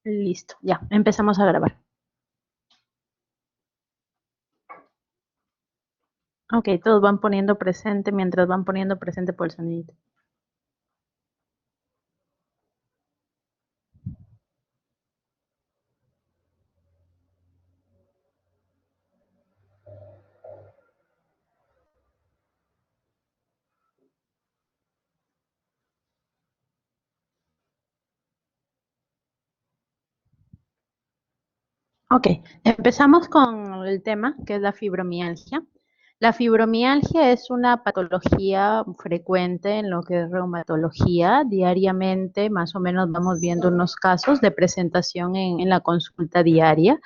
Listo, ya, empezamos a grabar. Ok, todos van poniendo presente mientras van poniendo presente por el sonido. Ok, empezamos con el tema que es la fibromialgia. La fibromialgia es una patología frecuente en lo que es reumatología. Diariamente, más o menos, vamos viendo unos casos de presentación en la consulta diaria.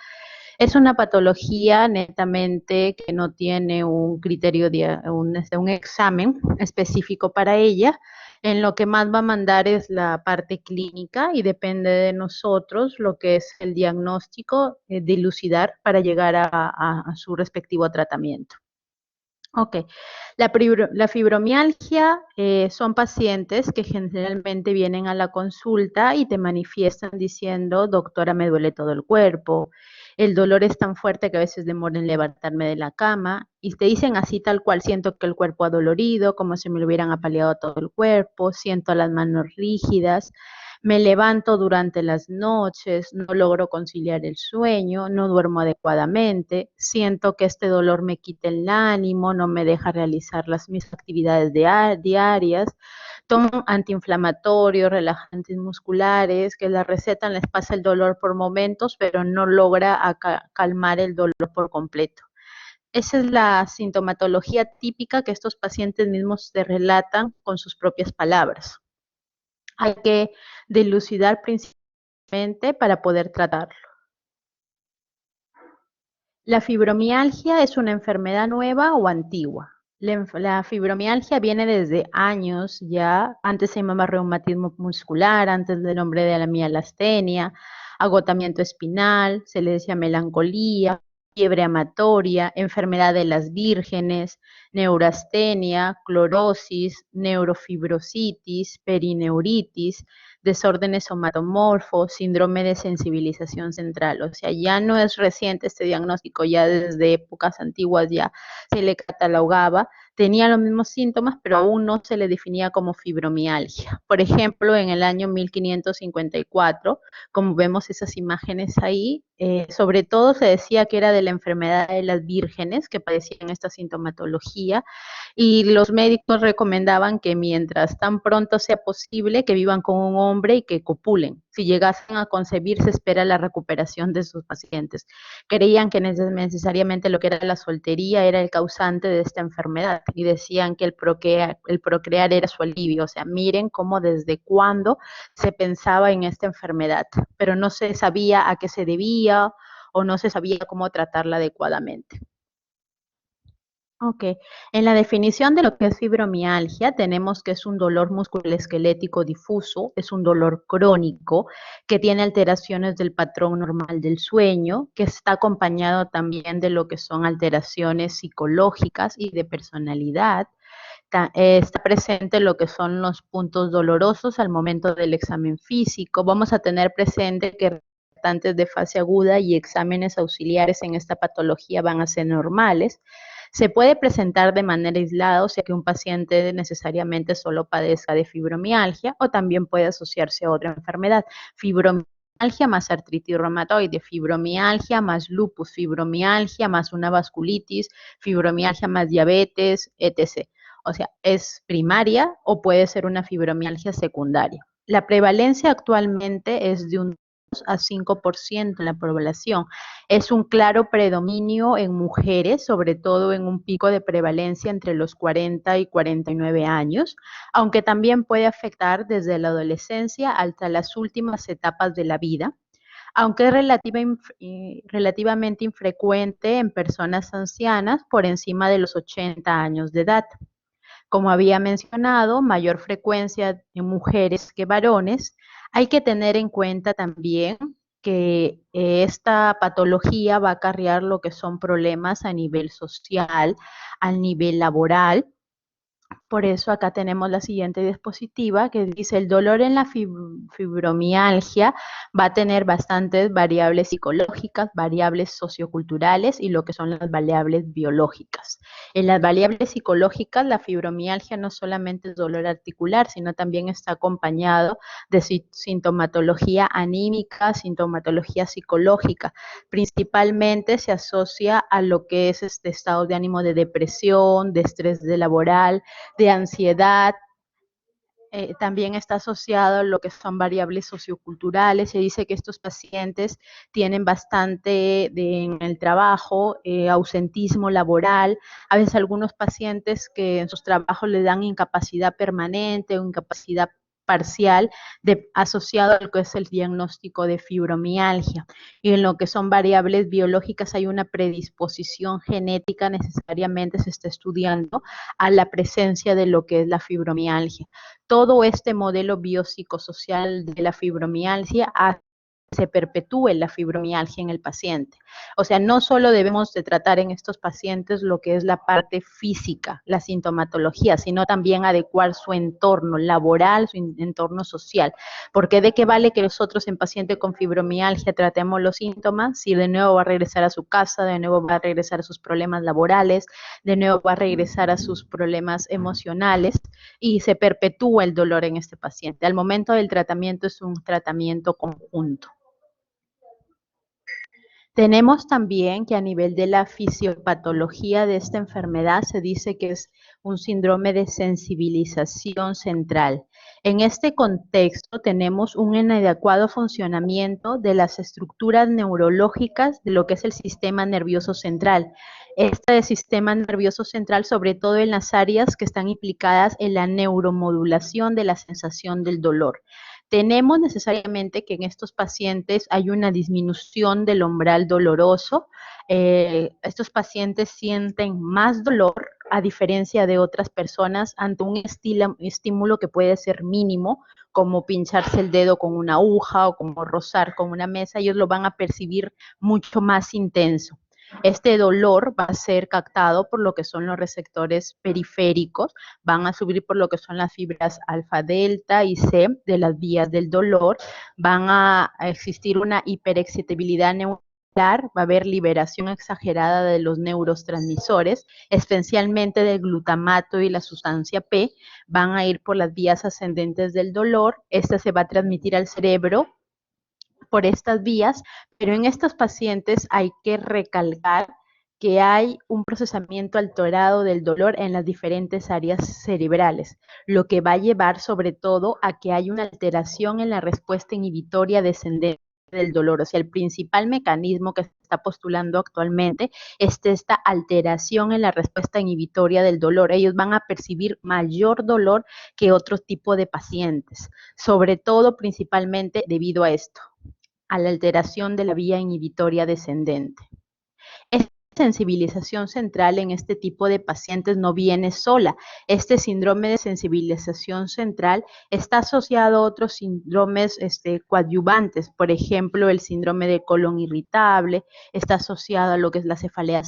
Es una patología netamente que no tiene un criterio, un examen específico para ella. En lo que más va a mandar es la parte clínica y depende de nosotros lo que es el diagnóstico, dilucidar para llegar a su respectivo tratamiento. Ok, la fibromialgia son pacientes que generalmente vienen a la consulta y te manifiestan diciendo, doctora, me duele todo el cuerpo, el dolor es tan fuerte que a veces demoro en levantarme de la cama y te dicen así tal cual, siento que el cuerpo adolorido, como si me lo hubieran apaleado todo el cuerpo, siento las manos rígidas, me levanto durante las noches, no logro conciliar el sueño, no duermo adecuadamente, siento que este dolor me quita el ánimo, no me deja realizar mis actividades diarias. Tomo antiinflamatorios, relajantes musculares, que la receta les pasa el dolor por momentos, pero no logra calmar el dolor por completo. Esa es la sintomatología típica que estos pacientes mismos te relatan con sus propias palabras. Hay que dilucidar principalmente para poder tratarlo. La fibromialgia es una enfermedad nueva o antigua. La fibromialgia viene desde años ya, antes se llamaba reumatismo muscular, antes del nombre de la mialastenia, agotamiento espinal, se le decía melancolía, fiebre amatoria, enfermedad de las vírgenes, neurastenia, clorosis, neurofibrositis, perineuritis, desórdenes somatomorfos, síndrome de sensibilización central. O sea, ya no es reciente este diagnóstico, ya desde épocas antiguas ya se le catalogaba. Tenía los mismos síntomas, pero aún no se le definía como fibromialgia. Por ejemplo, en el año 1554, como vemos esas imágenes ahí, sobre todo se decía que era de la enfermedad de las vírgenes que padecían esta sintomatología y los médicos recomendaban que mientras tan pronto sea posible, que vivan con un hombre y que copulen. Si llegasen a concebir, se espera la recuperación de sus pacientes. Creían que necesariamente lo que era la soltería era el causante de esta enfermedad y decían que el procrear era su alivio. O sea, miren cómo desde cuándo se pensaba en esta enfermedad, pero no se sabía a qué se debía o no se sabía cómo tratarla adecuadamente. Ok, en la definición de lo que es fibromialgia tenemos que es un dolor musculoesquelético difuso, es un dolor crónico que tiene alteraciones del patrón normal del sueño, que está acompañado también de lo que son alteraciones psicológicas y de personalidad. Está presente lo que son los puntos dolorosos al momento del examen físico. Vamos a tener presente que representantes de fase aguda y exámenes auxiliares en esta patología van a ser normales. Se puede presentar de manera aislada, o sea que un paciente necesariamente solo padezca de fibromialgia o también puede asociarse a otra enfermedad. Fibromialgia más artritis reumatoide, fibromialgia más lupus, fibromialgia más una vasculitis, fibromialgia más diabetes, etc. O sea, es primaria o puede ser una fibromialgia secundaria. La prevalencia actualmente es de un 2 a 5% en la población. Es un claro predominio en mujeres, sobre todo en un pico de prevalencia entre los 40 y 49 años, aunque también puede afectar desde la adolescencia hasta las últimas etapas de la vida, aunque es relativamente infrecuente en personas ancianas por encima de los 80 años de edad. Como había mencionado, mayor frecuencia en mujeres que varones. Hay que tener en cuenta también que esta patología va a acarrear lo que son problemas a nivel social, a nivel laboral, Por eso acá tenemos la siguiente diapositiva que dice el dolor en la fibromialgia va a tener bastantes variables psicológicas, variables socioculturales y lo que son las variables biológicas. En las variables psicológicas, la fibromialgia no solamente es dolor articular, sino también está acompañado de sintomatología anímica, sintomatología psicológica. Principalmente se asocia a lo que es este estado de ánimo de depresión, de estrés laboral, de ansiedad. También está asociado a lo que son variables socioculturales. Se dice que estos pacientes tienen bastante en el trabajo, ausentismo laboral. A veces algunos pacientes que en sus trabajos les dan incapacidad permanente o incapacidad parcial asociado a lo que es el diagnóstico de fibromialgia. Y en lo que son variables biológicas hay una predisposición genética, necesariamente se está estudiando a la presencia de lo que es la fibromialgia. Todo este modelo biopsicosocial de la fibromialgia se perpetúe la fibromialgia en el paciente. O sea, no solo debemos de tratar en estos pacientes lo que es la parte física, la sintomatología, sino también adecuar su entorno laboral, su entorno social. Porque de qué vale que nosotros en paciente con fibromialgia tratemos los síntomas si de nuevo va a regresar a su casa, de nuevo va a regresar a sus problemas laborales, de nuevo va a regresar a sus problemas emocionales y se perpetúa el dolor en este paciente. Al momento del tratamiento es un tratamiento conjunto. Tenemos también que a nivel de la fisiopatología de esta enfermedad se dice que es un síndrome de sensibilización central. En este contexto tenemos un inadecuado funcionamiento de las estructuras neurológicas de lo que es el sistema nervioso central. Este sistema nervioso central, sobre todo en las áreas que están implicadas en la neuromodulación de la sensación del dolor. Tenemos necesariamente que en estos pacientes hay una disminución del umbral doloroso. Estos pacientes sienten más dolor a diferencia de otras personas ante un estímulo que puede ser mínimo, como pincharse el dedo con una aguja o como rozar con una mesa. Ellos lo van a percibir mucho más intenso. Este dolor va a ser captado por lo que son los receptores periféricos, van a subir por lo que son las fibras alfa, delta y C de las vías del dolor, van a existir una hiperexcitabilidad neuronal, va a haber liberación exagerada de los neurotransmisores, especialmente del glutamato y la sustancia P, van a ir por las vías ascendentes del dolor, esta se va a transmitir al cerebro por estas vías, pero en estos pacientes hay que recalcar que hay un procesamiento alterado del dolor en las diferentes áreas cerebrales, lo que va a llevar sobre todo a que hay una alteración en la respuesta inhibitoria descendente del dolor. O sea, el principal mecanismo que se está postulando actualmente es esta alteración en la respuesta inhibitoria del dolor. Ellos van a percibir mayor dolor que otro tipo de pacientes, sobre todo principalmente debido a esto, a la alteración de la vía inhibitoria descendente. Esta sensibilización central en este tipo de pacientes no viene sola. Este síndrome de sensibilización central está asociado a otros síndromes coadyuvantes, por ejemplo, el síndrome de colon irritable, está asociado a lo que es la cefalea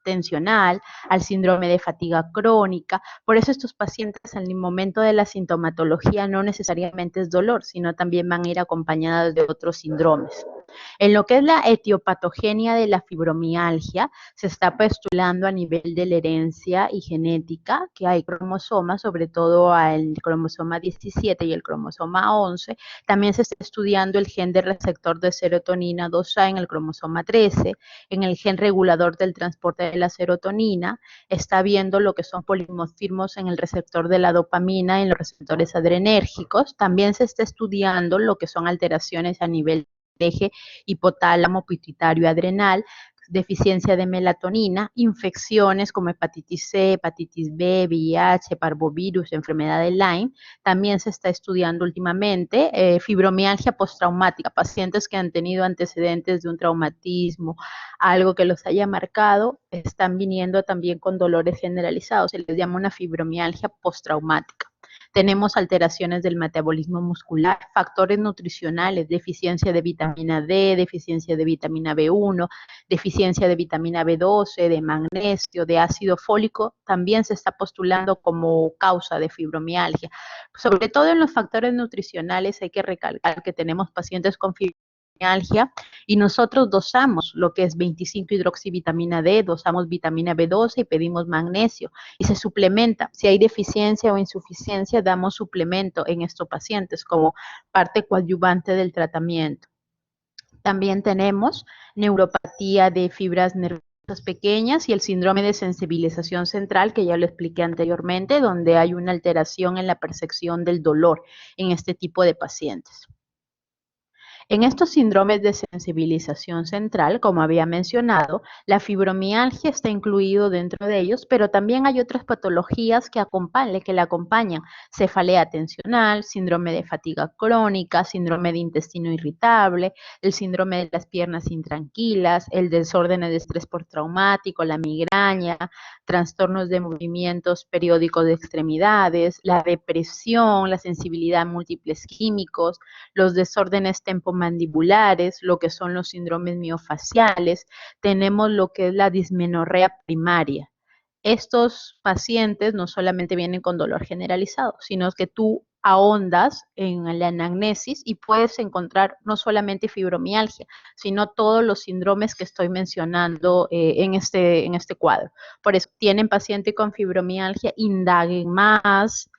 tensional, al síndrome de fatiga crónica. Por eso estos pacientes al momento de la sintomatología no necesariamente es dolor, sino también van a ir acompañados de otros síndromes. En lo que es la etiopatogenia de la fibromialgia, se está postulando a nivel de la herencia y genética, que hay cromosomas, sobre todo el cromosoma 17 y el cromosoma 11. También se está estudiando el gen de receptor de serotonina 2A en el cromosoma 13, en el gen regulador del transporte de la serotonina, está viendo lo que son polimorfismos en el receptor de la dopamina, en los receptores adrenérgicos. También se está estudiando lo que son alteraciones a nivel eje hipotálamo pituitario adrenal, deficiencia de melatonina, infecciones como hepatitis C, hepatitis B, VIH, parvovirus, enfermedad de Lyme. También se está estudiando últimamente fibromialgia postraumática, pacientes que han tenido antecedentes de un traumatismo, algo que los haya marcado, están viniendo también con dolores generalizados, se les llama una fibromialgia postraumática. Tenemos alteraciones del metabolismo muscular, factores nutricionales, deficiencia de vitamina D, deficiencia de vitamina B1, deficiencia de vitamina B12, de magnesio, de ácido fólico, también se está postulando como causa de fibromialgia. Sobre todo en los factores nutricionales hay que recalcar que tenemos pacientes con fibromialgia y nosotros dosamos lo que es 25-hidroxivitamina D, dosamos vitamina B12 y pedimos magnesio y se suplementa. Si hay deficiencia o insuficiencia, damos suplemento en estos pacientes como parte coadyuvante del tratamiento. También tenemos neuropatía de fibras nerviosas pequeñas y el síndrome de sensibilización central, que ya lo expliqué anteriormente, donde hay una alteración en la percepción del dolor en este tipo de pacientes. En estos síndromes de sensibilización central, como había mencionado, la fibromialgia está incluido dentro de ellos, pero también hay otras patologías que la acompañan: cefalea tensional, síndrome de fatiga crónica, síndrome de intestino irritable, el síndrome de las piernas intranquilas, el desorden de estrés postraumático, la migraña, trastornos de movimientos periódicos de extremidades, la depresión, la sensibilidad a múltiples químicos, los desórdenes tempomandibulares, lo que son los síndromes miofaciales, tenemos lo que es la dismenorrea primaria. Estos pacientes no solamente vienen con dolor generalizado, sino que tú ahondas en la anamnesis y puedes encontrar no solamente fibromialgia, sino todos los síndromes que estoy mencionando en este cuadro. Por eso, tienen paciente con fibromialgia, indaguen más,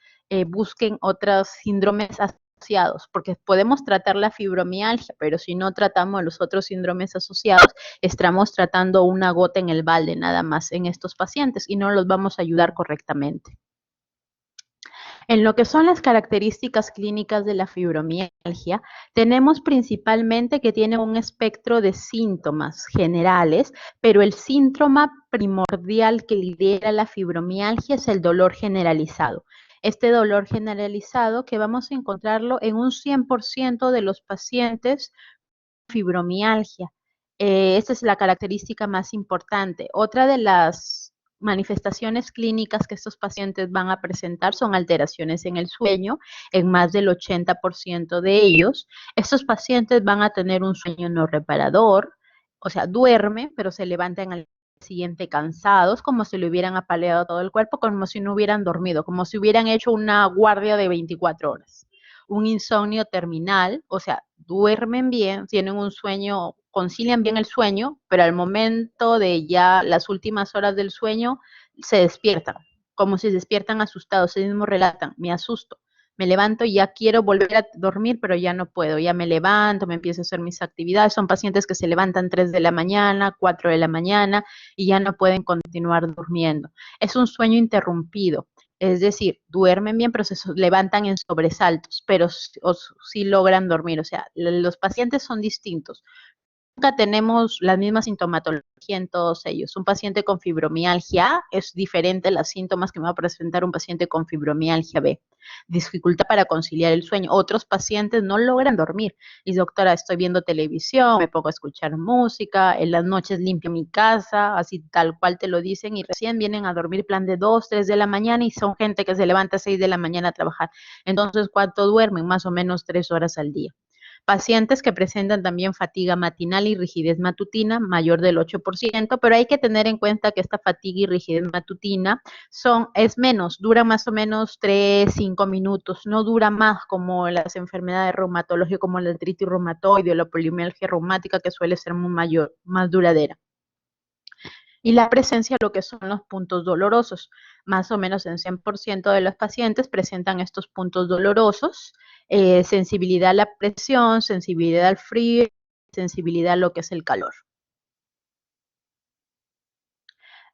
busquen otros síndromes asociados, porque podemos tratar la fibromialgia, pero si no tratamos los otros síndromes asociados, estamos tratando una gota en el balde nada más en estos pacientes y no los vamos a ayudar correctamente. En lo que son las características clínicas de la fibromialgia, tenemos principalmente que tiene un espectro de síntomas generales, pero el síntoma primordial que lidera la fibromialgia es el dolor generalizado. Este dolor generalizado que vamos a encontrarlo en un 100% de los pacientes con fibromialgia. Esta es la característica más importante. Otra de las manifestaciones clínicas que estos pacientes van a presentar son alteraciones en el sueño, en más del 80% de ellos. Estos pacientes van a tener un sueño no reparador, o sea, duermen, pero se levantan al siguiente cansados, como si le hubieran apaleado todo el cuerpo, como si no hubieran dormido, como si hubieran hecho una guardia de 24 horas. Un insomnio terminal, o sea, duermen bien, tienen un sueño, concilian bien el sueño, pero al momento de ya las últimas horas del sueño se despiertan, como si se despiertan asustados, ellos mismos relatan: me asusto, me levanto y ya quiero volver a dormir, pero ya no puedo, ya me levanto, me empiezo a hacer mis actividades. Son pacientes que se levantan 3 de la mañana, 4 de la mañana y ya no pueden continuar durmiendo. Es un sueño interrumpido. Es decir, duermen bien, pero se levantan en sobresaltos, pero sí logran dormir. O sea, los pacientes son distintos. Nunca tenemos la misma sintomatología en todos ellos. Un paciente con fibromialgia es diferente a los síntomas que me va a presentar un paciente con fibromialgia B. Dificultad para conciliar el sueño. Otros pacientes no logran dormir. Y doctora, estoy viendo televisión, me pongo a escuchar música, en las noches limpio mi casa, así tal cual te lo dicen, y recién vienen a dormir plan de 2, 3 de la mañana y son gente que se levanta a 6 de la mañana a trabajar. Entonces, ¿cuánto duermen? Más o menos 3 horas al día. Pacientes que presentan también fatiga matinal y rigidez matutina mayor del 8%, pero hay que tener en cuenta que esta fatiga y rigidez matutina es menos, dura más o menos 3, 5 minutos, no dura más como las enfermedades reumatológicas como la artritis reumatoide o la polimialgia reumática, que suele ser muy mayor, más duradera. Y la presencia de lo que son los puntos dolorosos. Más o menos en 100% de los pacientes presentan estos puntos dolorosos, sensibilidad a la presión, sensibilidad al frío, sensibilidad a lo que es el calor.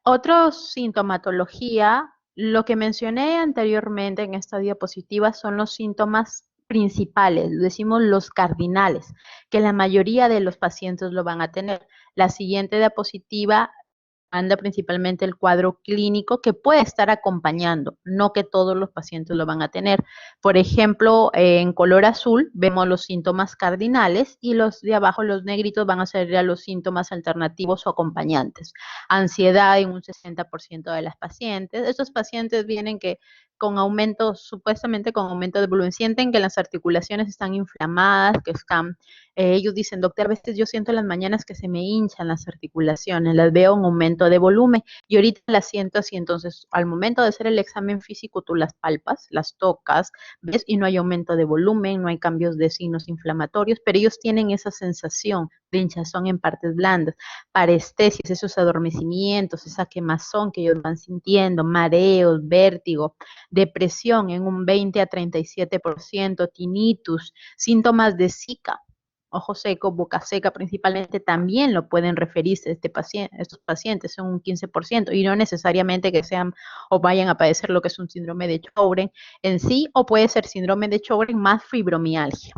Otra sintomatología, lo que mencioné anteriormente en esta diapositiva son los síntomas principales, decimos los cardinales, que la mayoría de los pacientes lo van a tener. La siguiente diapositiva anda principalmente el cuadro clínico que puede estar acompañando, no que todos los pacientes lo van a tener. Por ejemplo, en color azul vemos los síntomas cardinales y los de abajo, los negritos, van a ser ya los síntomas alternativos o acompañantes. Ansiedad en un 60% de las pacientes. Estos pacientes vienen que con aumento, supuestamente con aumento de volumen. Sienten que las articulaciones están inflamadas, que están, ellos dicen, doctor, a veces yo siento en las mañanas que se me hinchan las articulaciones, las veo en aumento de volumen y ahorita las siento así. Entonces, al momento de hacer el examen físico, tú las palpas, las tocas, ves, y no hay aumento de volumen, no hay cambios de signos inflamatorios, pero ellos tienen esa sensación de hinchazón en partes blandas, parestesias, esos adormecimientos, esa quemazón que ellos van sintiendo, mareos, vértigo, depresión en un 20 a 37%, tinnitus, síntomas de Zika, ojo seco, boca seca principalmente, también lo pueden referirse este paciente, estos pacientes, son un 15%, y no necesariamente que sean o vayan a padecer lo que es un síndrome de Sjögren en sí, o puede ser síndrome de Sjögren más fibromialgia.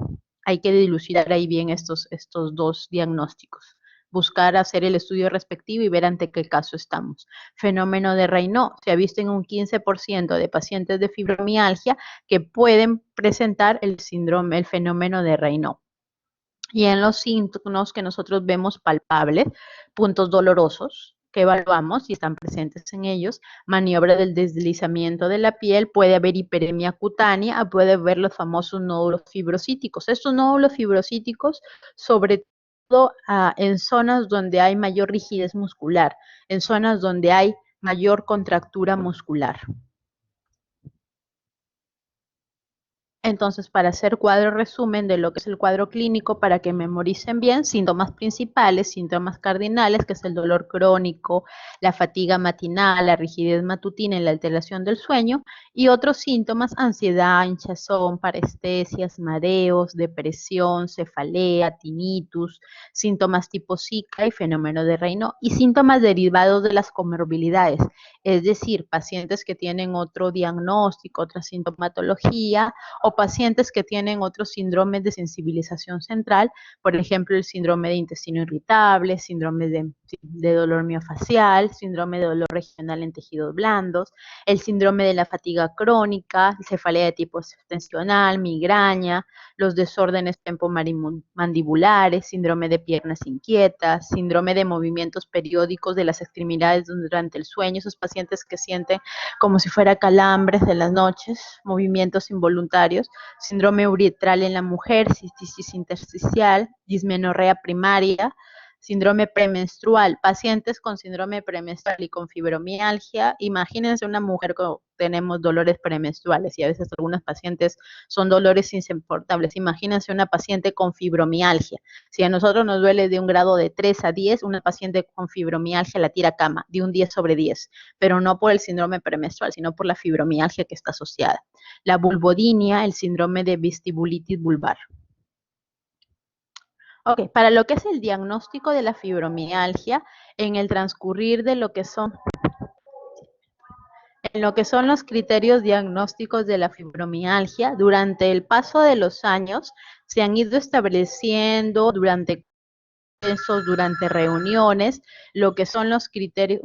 Hay que dilucidar ahí bien estos dos diagnósticos, buscar hacer el estudio respectivo y ver ante qué caso estamos. Fenómeno de Raynaud, se ha visto en un 15% de pacientes de fibromialgia que pueden presentar el síndrome, el fenómeno de Raynaud. Y en los síntomas que nosotros vemos palpables, puntos dolorosos que evaluamos y están presentes en ellos, maniobra del deslizamiento de la piel, puede haber hiperemia cutánea, puede haber los famosos nódulos fibrocíticos. Estos nódulos fibrocíticos, sobre todo en zonas donde hay mayor rigidez muscular, en zonas donde hay mayor contractura muscular. Entonces, para hacer cuadro resumen de lo que es el cuadro clínico, para que memoricen bien, síntomas principales, síntomas cardinales, que es el dolor crónico, la fatiga matinal, la rigidez matutina y la alteración del sueño, y otros síntomas, ansiedad, hinchazón, parestesias, mareos, depresión, cefalea, tinnitus, síntomas tipo Zika y fenómeno de Raynaud, y síntomas derivados de las comorbilidades, es decir, pacientes que tienen otro diagnóstico, otra sintomatología, o pacientes que tienen otros síndromes de sensibilización central, por ejemplo, el síndrome de intestino irritable, síndrome de dolor miofacial, síndrome de dolor regional en tejidos blandos, el síndrome de la fatiga crónica, cefalea de tipo extensional, migraña, los desórdenes temporomandibulares, síndrome de piernas inquietas, síndrome de movimientos periódicos de las extremidades durante el sueño, esos pacientes que sienten como si fuera calambres en las noches, movimientos involuntarios, síndrome uretral en la mujer, cistitis intersticial, dismenorrea primaria, síndrome premenstrual, pacientes con síndrome premenstrual y con fibromialgia. Imagínense una mujer que tenemos dolores premenstruales y a veces algunos pacientes son dolores insoportables. Imagínense una paciente con fibromialgia. Si a nosotros nos duele de un grado de 3 a 10, una paciente con fibromialgia la tira a cama de un 10 sobre 10, pero no por el síndrome premenstrual, sino por la fibromialgia que está asociada. La vulvodinia, el síndrome de vestibulitis vulvar. Ok, para lo que es el diagnóstico de la fibromialgia, en el transcurrir de lo que son los criterios diagnósticos de la fibromialgia, durante el paso de los años se han ido estableciendo durante reuniones, lo que son los criterios.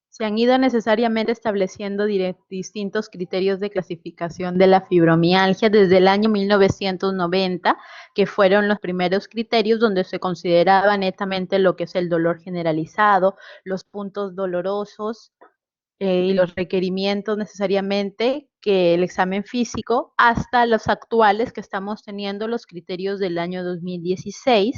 Se han ido necesariamente estableciendo distintos criterios de clasificación de la fibromialgia desde el año 1990, que fueron los primeros criterios donde se consideraba netamente lo que es el dolor generalizado, los puntos dolorosos y los requerimientos necesariamente que el examen físico, hasta los actuales que estamos teniendo los criterios del año 2016,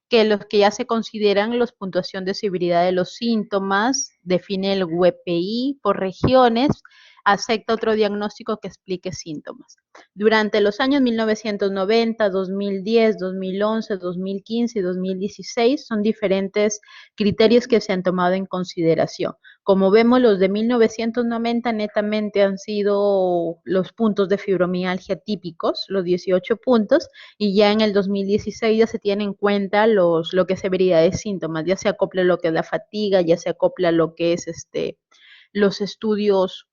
que los que ya se consideran los puntuación de severidad de los síntomas, define el WPI por regiones, acepta otro diagnóstico que explique síntomas. Durante los años 1990, 2010, 2011, 2015 y 2016 son diferentes criterios que se han tomado en consideración. Como vemos, los de 1990 netamente han sido los puntos de fibromialgia típicos, los 18 puntos, y ya en el 2016 ya se tiene en cuenta lo que es severidad de síntomas, ya se acopla lo que es la fatiga, ya se acopla lo que es los estudios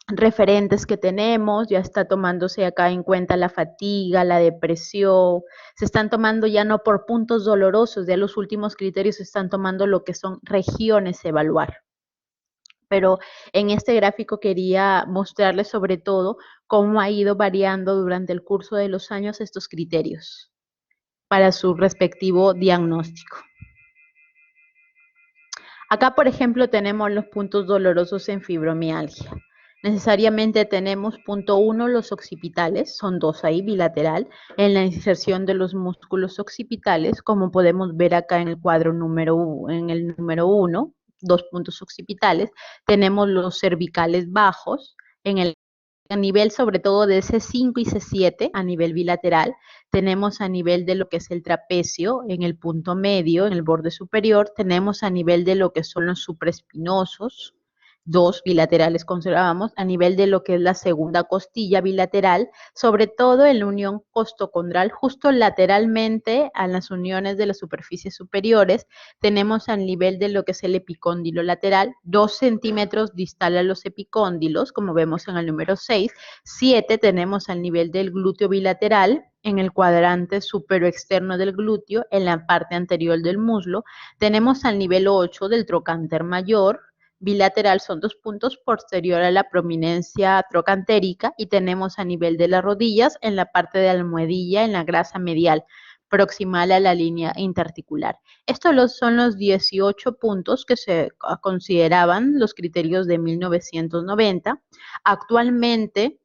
referentes que tenemos, ya está tomándose acá en cuenta la fatiga, la depresión, se están tomando ya no por puntos dolorosos, ya los últimos criterios se están tomando lo que son regiones a evaluar. Pero en este gráfico quería mostrarles sobre todo cómo ha ido variando durante el curso de los años estos criterios para su respectivo diagnóstico. Acá, por ejemplo, tenemos los puntos dolorosos en fibromialgia. Necesariamente tenemos punto 1, los occipitales, son dos ahí, bilateral, en la inserción de los músculos occipitales, como podemos ver acá en el cuadro en el número 1, dos puntos occipitales. Tenemos los cervicales bajos, a nivel sobre todo de C5 y C7, a nivel bilateral. Tenemos a nivel de lo que es el trapecio, en el punto medio, en el borde superior. Tenemos a nivel de lo que son los supraespinosos, dos bilaterales conservamos, a nivel de lo que es la segunda costilla bilateral, sobre todo en la unión costocondral, justo lateralmente a las uniones de las superficies superiores. Tenemos al nivel de lo que es el epicóndilo lateral, 2 centímetros distal a los epicóndilos, como vemos en el número 6. 7 tenemos al nivel del glúteo bilateral, en el cuadrante superoexterno del glúteo, en la parte anterior del muslo. Tenemos al nivel 8 del trocánter mayor, bilateral, son 2 puntos posterior a la prominencia trocantérica, y tenemos a nivel de las rodillas, en la parte de la almohadilla, en la grasa medial, proximal a la línea interarticular. Estos son los 18 puntos que se consideraban los criterios de 1990. Actualmente,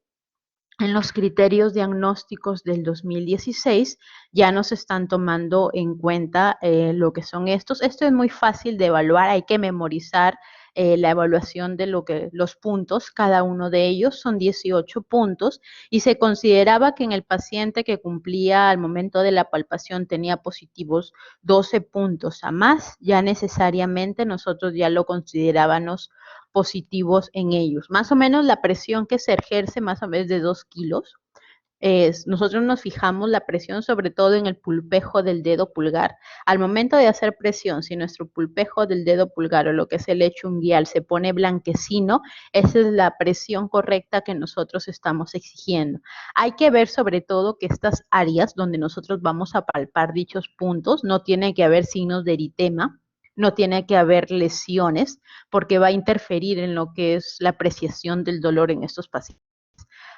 en los criterios diagnósticos del 2016 ya nos están tomando en cuenta lo que son estos. Esto es muy fácil de evaluar, hay que memorizar la evaluación de los puntos, cada uno de ellos son 18 puntos, y se consideraba que en el paciente que cumplía al momento de la palpación tenía positivos 12 puntos a más, ya necesariamente nosotros ya lo considerábamos positivos en ellos. Más o menos la presión que se ejerce más o menos de 2 kilos. Nosotros nos fijamos la presión sobre todo en el pulpejo del dedo pulgar. Al momento de hacer presión, si nuestro pulpejo del dedo pulgar o lo que es el hecho unguial se pone blanquecino, esa es la presión correcta que nosotros estamos exigiendo. Hay que ver sobre todo que estas áreas donde nosotros vamos a palpar dichos puntos no tiene que haber signos de eritema, no tiene que haber lesiones, porque va a interferir en lo que es la apreciación del dolor en estos pacientes.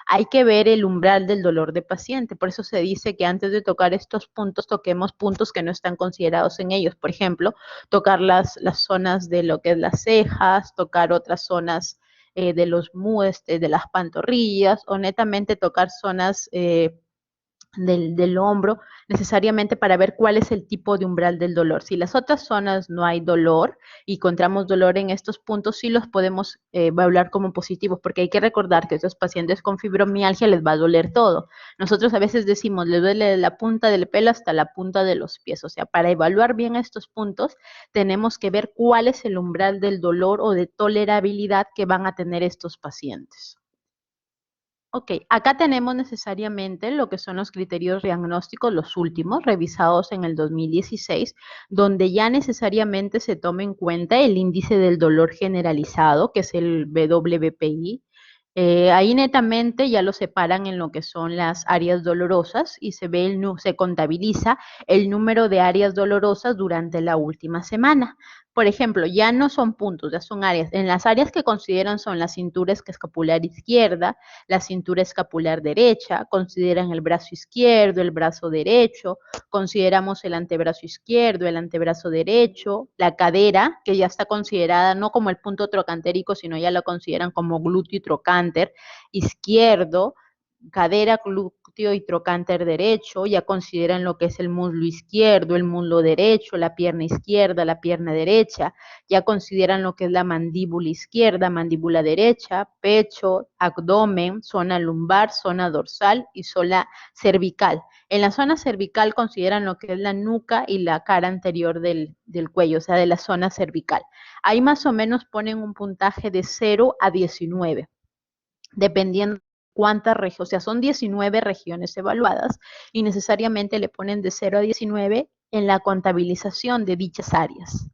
Hay que ver el umbral del dolor de paciente, por eso se dice que antes de tocar estos puntos, toquemos puntos que no están considerados en ellos. Por ejemplo, tocar las zonas de lo que es las cejas, tocar otras zonas de los muestes, de las pantorrillas, o netamente tocar zonas del hombro, necesariamente para ver cuál es el tipo de umbral del dolor. Si las otras zonas no hay dolor y encontramos dolor en estos puntos, sí los podemos evaluar como positivos, porque hay que recordar que a estos pacientes con fibromialgia les va a doler todo. Nosotros a veces decimos, les duele de la punta del pelo hasta la punta de los pies. O sea, para evaluar bien estos puntos, tenemos que ver cuál es el umbral del dolor o de tolerabilidad que van a tener estos pacientes. Ok, acá tenemos necesariamente lo que son los criterios diagnósticos, los últimos, revisados en el 2016, donde ya necesariamente se toma en cuenta el índice del dolor generalizado, que es el BWPI. Ahí netamente ya lo separan en lo que son las áreas dolorosas y se contabiliza el número de áreas dolorosas durante la última semana. Por ejemplo, ya no son puntos, ya son áreas. En las áreas que consideran son la cintura escapular izquierda, la cintura escapular derecha, consideran el brazo izquierdo, el brazo derecho, consideramos el antebrazo izquierdo, el antebrazo derecho, la cadera, que ya está considerada no como el punto trocantérico, sino ya lo consideran como glúteo y trocánter izquierdo, cadera, glúteo y trocánter derecho, ya consideran lo que es el muslo izquierdo, el muslo derecho, la pierna izquierda, la pierna derecha, ya consideran lo que es la mandíbula izquierda, mandíbula derecha, pecho, abdomen, zona lumbar, zona dorsal y zona cervical. En la zona cervical consideran lo que es la nuca y la cara anterior del cuello, o sea, de la zona cervical. Ahí más o menos ponen un puntaje de 0 a 19, dependiendo cuántas regiones, o sea, son 19 regiones evaluadas y necesariamente le ponen de 0 a 19 en la contabilización de dichas áreas.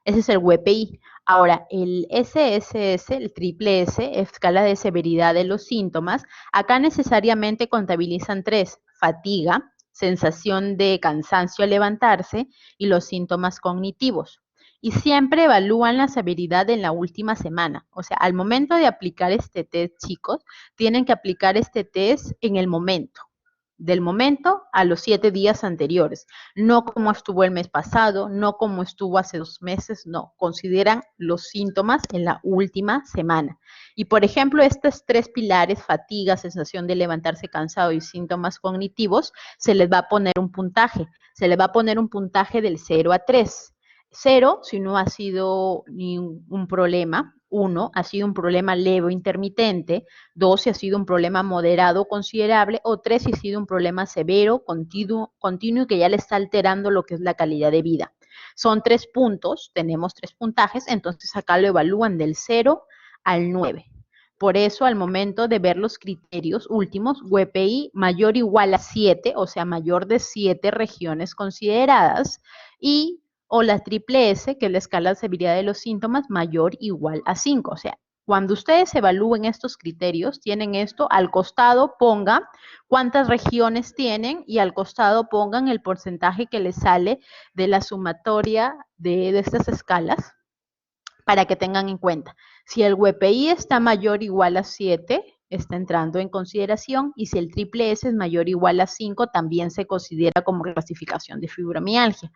Ese es el WPI. Ahora, el SSS, el triple S, escala de severidad de los síntomas, acá necesariamente contabilizan 3, fatiga, sensación de cansancio al levantarse y los síntomas cognitivos. Y siempre evalúan la severidad en la última semana. O sea, al momento de aplicar este test, chicos, tienen que aplicar este test en el momento. del momento a los 7 días anteriores, no como estuvo el mes pasado, no como estuvo hace 2 meses, no, consideran los síntomas en la última semana. Y por ejemplo, estos 3 pilares, fatiga, sensación de levantarse cansado y síntomas cognitivos, se les va a poner un puntaje, se les va a poner un puntaje del 0 a 3. 0 si no ha sido un problema, 1 ha sido un problema leve o intermitente, 2 si ha sido un problema moderado o considerable, o 3 si ha sido un problema severo, continuo y que ya le está alterando lo que es la calidad de vida. Son 3 puntos, tenemos 3 puntajes, entonces acá lo evalúan del 0 al 9. Por eso, al momento de ver los criterios últimos, WPI mayor o igual a 7, o sea, mayor de 7 regiones consideradas, y o la triple S, que es la escala de severidad de los síntomas, mayor o igual a 5. O sea, cuando ustedes evalúen estos criterios, tienen esto, al costado pongan cuántas regiones tienen y al costado pongan el porcentaje que les sale de la sumatoria de estas escalas para que tengan en cuenta. Si el WPI está mayor o igual a 7, está entrando en consideración, y si el triple S es mayor o igual a 5, también se considera como clasificación de fibromialgia.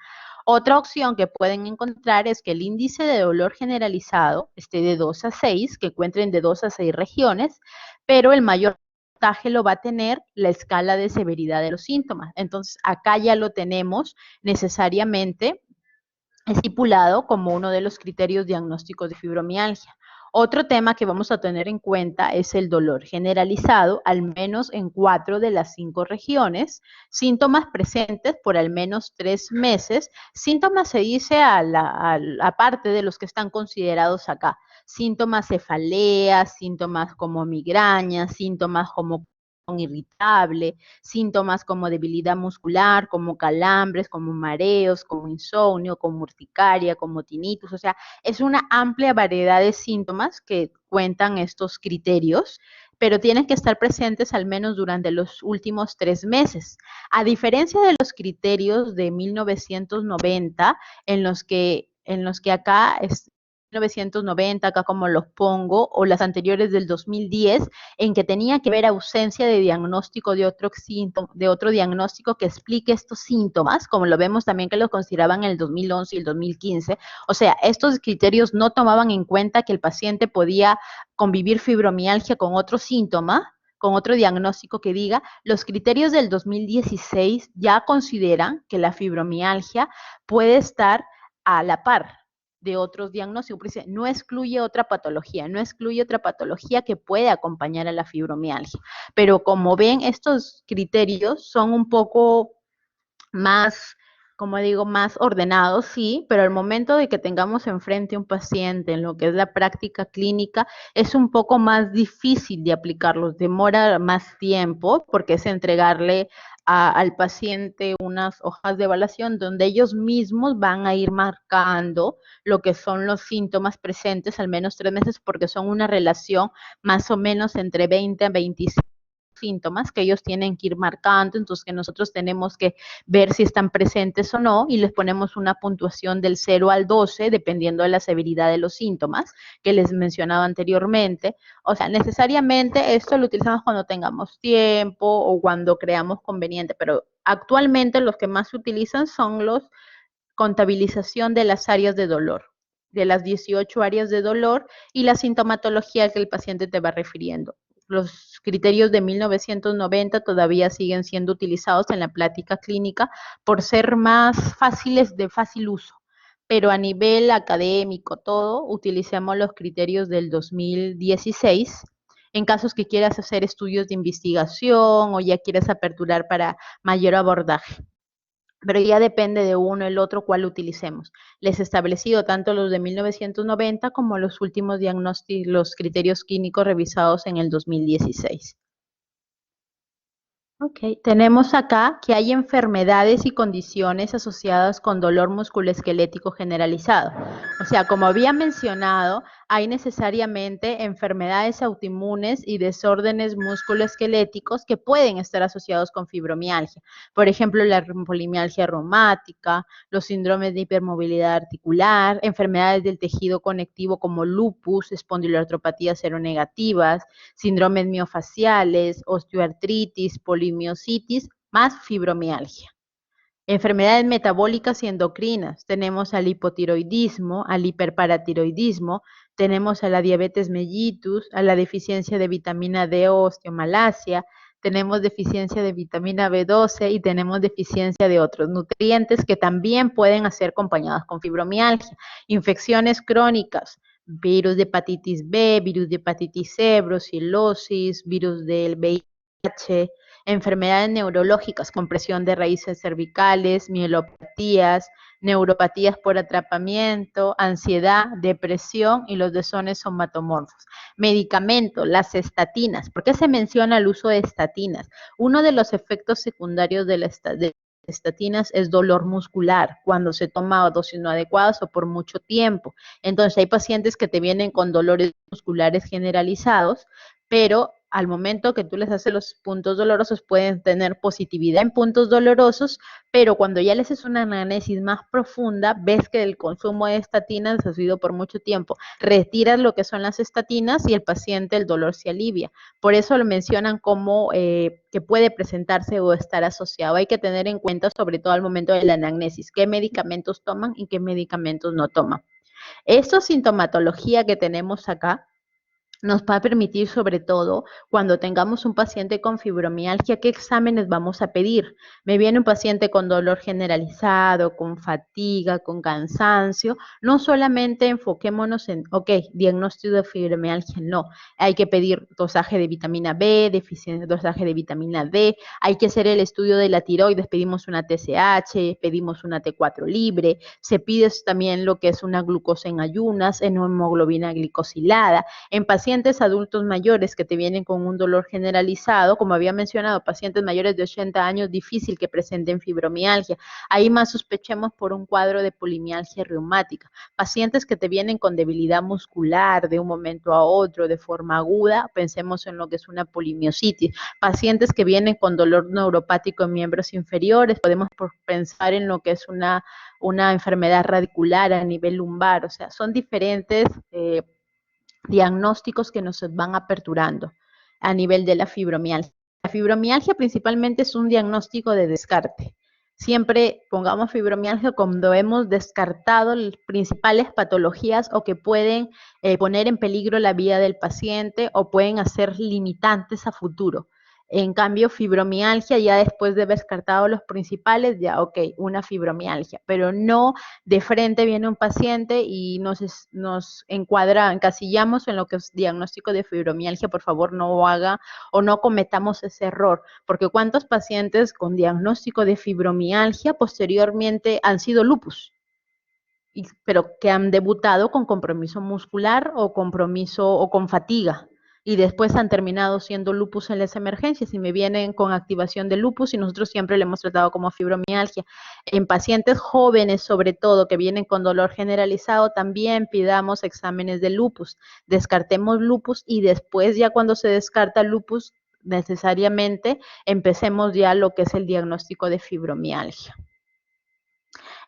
Otra opción que pueden encontrar es que el índice de dolor generalizado esté de 2 a 6, que encuentren de 2 a 6 regiones, pero el mayor puntaje lo va a tener la escala de severidad de los síntomas. Entonces, acá ya lo tenemos necesariamente estipulado como uno de los criterios diagnósticos de fibromialgia. Otro tema que vamos a tener en cuenta es el dolor generalizado, al menos en 4 de las 5 regiones, síntomas presentes por al menos 3 meses, síntomas se dice aparte de los que están considerados acá, síntomas cefaleas, síntomas como migrañas, síntomas como irritable, síntomas como debilidad muscular, como calambres, como mareos, como insomnio, como urticaria, como tinnitus, o sea, es una amplia variedad de síntomas que cuentan estos criterios, pero tienen que estar presentes al menos durante los últimos 3 meses. A diferencia de los criterios de 1990, en los que acá 1990, acá como los pongo, o las anteriores del 2010, en que tenía que ver ausencia de diagnóstico de otro diagnóstico que explique estos síntomas, como lo vemos también que los consideraban en el 2011 y el 2015. O sea, estos criterios no tomaban en cuenta que el paciente podía convivir fibromialgia con otro síntoma, con otro diagnóstico que diga, los criterios del 2016 ya consideran que la fibromialgia puede estar a la par de otros diagnósticos, porque no excluye otra patología, no excluye otra patología que puede acompañar a la fibromialgia. Pero como ven, estos criterios son un poco más, como digo, más ordenados, sí, pero al momento de que tengamos enfrente un paciente en lo que es la práctica clínica, es un poco más difícil de aplicarlos, demora más tiempo, porque es entregarle al paciente unas hojas de evaluación donde ellos mismos van a ir marcando lo que son los síntomas presentes al menos 3 meses, porque son una relación más o menos entre 20 a 25 síntomas que ellos tienen que ir marcando, entonces que nosotros tenemos que ver si están presentes o no, y les ponemos una puntuación del 0 al 12, dependiendo de la severidad de los síntomas que les mencionaba anteriormente. O sea, necesariamente esto lo utilizamos cuando tengamos tiempo o cuando creamos conveniente, pero actualmente los que más se utilizan son los contabilización de las áreas de dolor, de las 18 áreas de dolor y la sintomatología que el paciente te va refiriendo. Los criterios de 1990 todavía siguen siendo utilizados en la práctica clínica por ser más fáciles, de fácil uso, pero a nivel académico, todo, utilicemos los criterios del 2016 en casos que quieras hacer estudios de investigación o ya quieras aperturar para mayor abordaje. Pero ya depende de uno el otro cuál utilicemos. Les he establecido tanto los de 1990 como los últimos diagnósticos, los criterios clínicos revisados en el 2016. Ok, tenemos acá que hay enfermedades y condiciones asociadas con dolor musculoesquelético generalizado. O sea, como había mencionado, hay necesariamente enfermedades autoinmunes y desórdenes musculoesqueléticos que pueden estar asociados con fibromialgia. Por ejemplo, la polimialgia reumática, los síndromes de hipermovilidad articular, enfermedades del tejido conectivo como lupus, espondiloartropatías seronegativas, síndromes miofaciales, osteoartritis, polimiositis, más fibromialgia. Enfermedades metabólicas y endocrinas. Tenemos al hipotiroidismo, al hiperparatiroidismo, tenemos a la diabetes mellitus, a la deficiencia de vitamina D o osteomalacia, tenemos deficiencia de vitamina B12 y tenemos deficiencia de otros nutrientes que también pueden ser acompañados con fibromialgia. Infecciones crónicas, virus de hepatitis B, virus de hepatitis C, brucelosis, virus del VIH, enfermedades neurológicas, compresión de raíces cervicales, mielopatías, neuropatías por atrapamiento, ansiedad, depresión y los desórdenes somatomorfos. Medicamentos, las estatinas. ¿Por qué se menciona el uso de estatinas? Uno de los efectos secundarios de estatinas es dolor muscular cuando se toma dosis no adecuadas o por mucho tiempo. Entonces hay pacientes que te vienen con dolores musculares generalizados, pero al momento que tú les haces los puntos dolorosos pueden tener positividad en puntos dolorosos, pero cuando ya les haces una anamnesis más profunda, ves que el consumo de estatinas ha sido por mucho tiempo. Retiras lo que son las estatinas y el paciente, el dolor se alivia. Por eso lo mencionan como que puede presentarse o estar asociado. Hay que tener en cuenta, sobre todo al momento de la anamnesis, qué medicamentos toman y qué medicamentos no toman. Esta sintomatología que tenemos acá nos va a permitir, sobre todo, cuando tengamos un paciente con fibromialgia, qué exámenes vamos a pedir. Me viene un paciente con dolor generalizado, con fatiga, con cansancio. No solamente enfoquémonos en, ok, diagnóstico de fibromialgia, no. Hay que pedir dosaje de vitamina B, dosaje de vitamina D. Hay que hacer el estudio de la tiroides. Pedimos una TSH, pedimos una T4 libre. Se pide también lo que es una glucosa en ayunas, en hemoglobina glicosilada. En pacientes adultos mayores que te vienen con un dolor generalizado, como había mencionado, pacientes mayores de 80 años, difícil que presenten fibromialgia. Ahí más sospechemos por un cuadro de polimialgia reumática. Pacientes que te vienen con debilidad muscular de un momento a otro, de forma aguda, pensemos en lo que es una polimiositis. Pacientes que vienen con dolor neuropático en miembros inferiores, podemos pensar en lo que es una enfermedad radicular a nivel lumbar. O sea, son diferentes diagnósticos que nos van aperturando a nivel de la fibromialgia. La fibromialgia principalmente es un diagnóstico de descarte. Siempre pongamos fibromialgia cuando hemos descartado las principales patologías o que pueden poner en peligro la vida del paciente o pueden hacer limitantes a futuro. En cambio, fibromialgia, ya después de haber descartado los principales, ya, ok, una fibromialgia, pero no de frente viene un paciente y nos encasillamos en lo que es diagnóstico de fibromialgia. Por favor, no haga o no cometamos ese error, porque ¿cuántos pacientes con diagnóstico de fibromialgia posteriormente han sido lupus? Pero que han debutado con compromiso muscular o compromiso o con fatiga y después han terminado siendo lupus en las emergencias y me vienen con activación de lupus y nosotros siempre le hemos tratado como fibromialgia. En pacientes jóvenes, sobre todo, que vienen con dolor generalizado, también pidamos exámenes de lupus, descartemos lupus y después ya cuando se descarta lupus, necesariamente empecemos ya lo que es el diagnóstico de fibromialgia.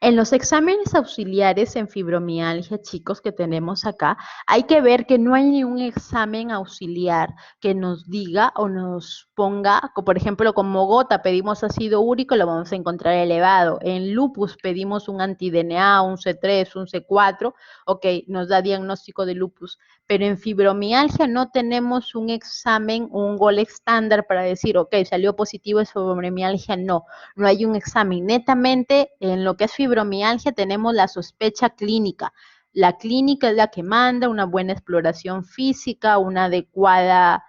En los exámenes auxiliares en fibromialgia, chicos, que tenemos acá, hay que ver que no hay ni un examen auxiliar que nos diga o nos ponga, por ejemplo, como gota pedimos ácido úrico, lo vamos a encontrar elevado. En lupus pedimos un anti-DNA, un C3, un C4, ok, nos da diagnóstico de lupus. Pero en fibromialgia no tenemos un examen, un gol estándar para decir, ok, salió positivo es fibromialgia, no hay un examen. Netamente, en lo que es fibromialgia, tenemos la sospecha clínica. La clínica es la que manda una buena exploración física, una adecuada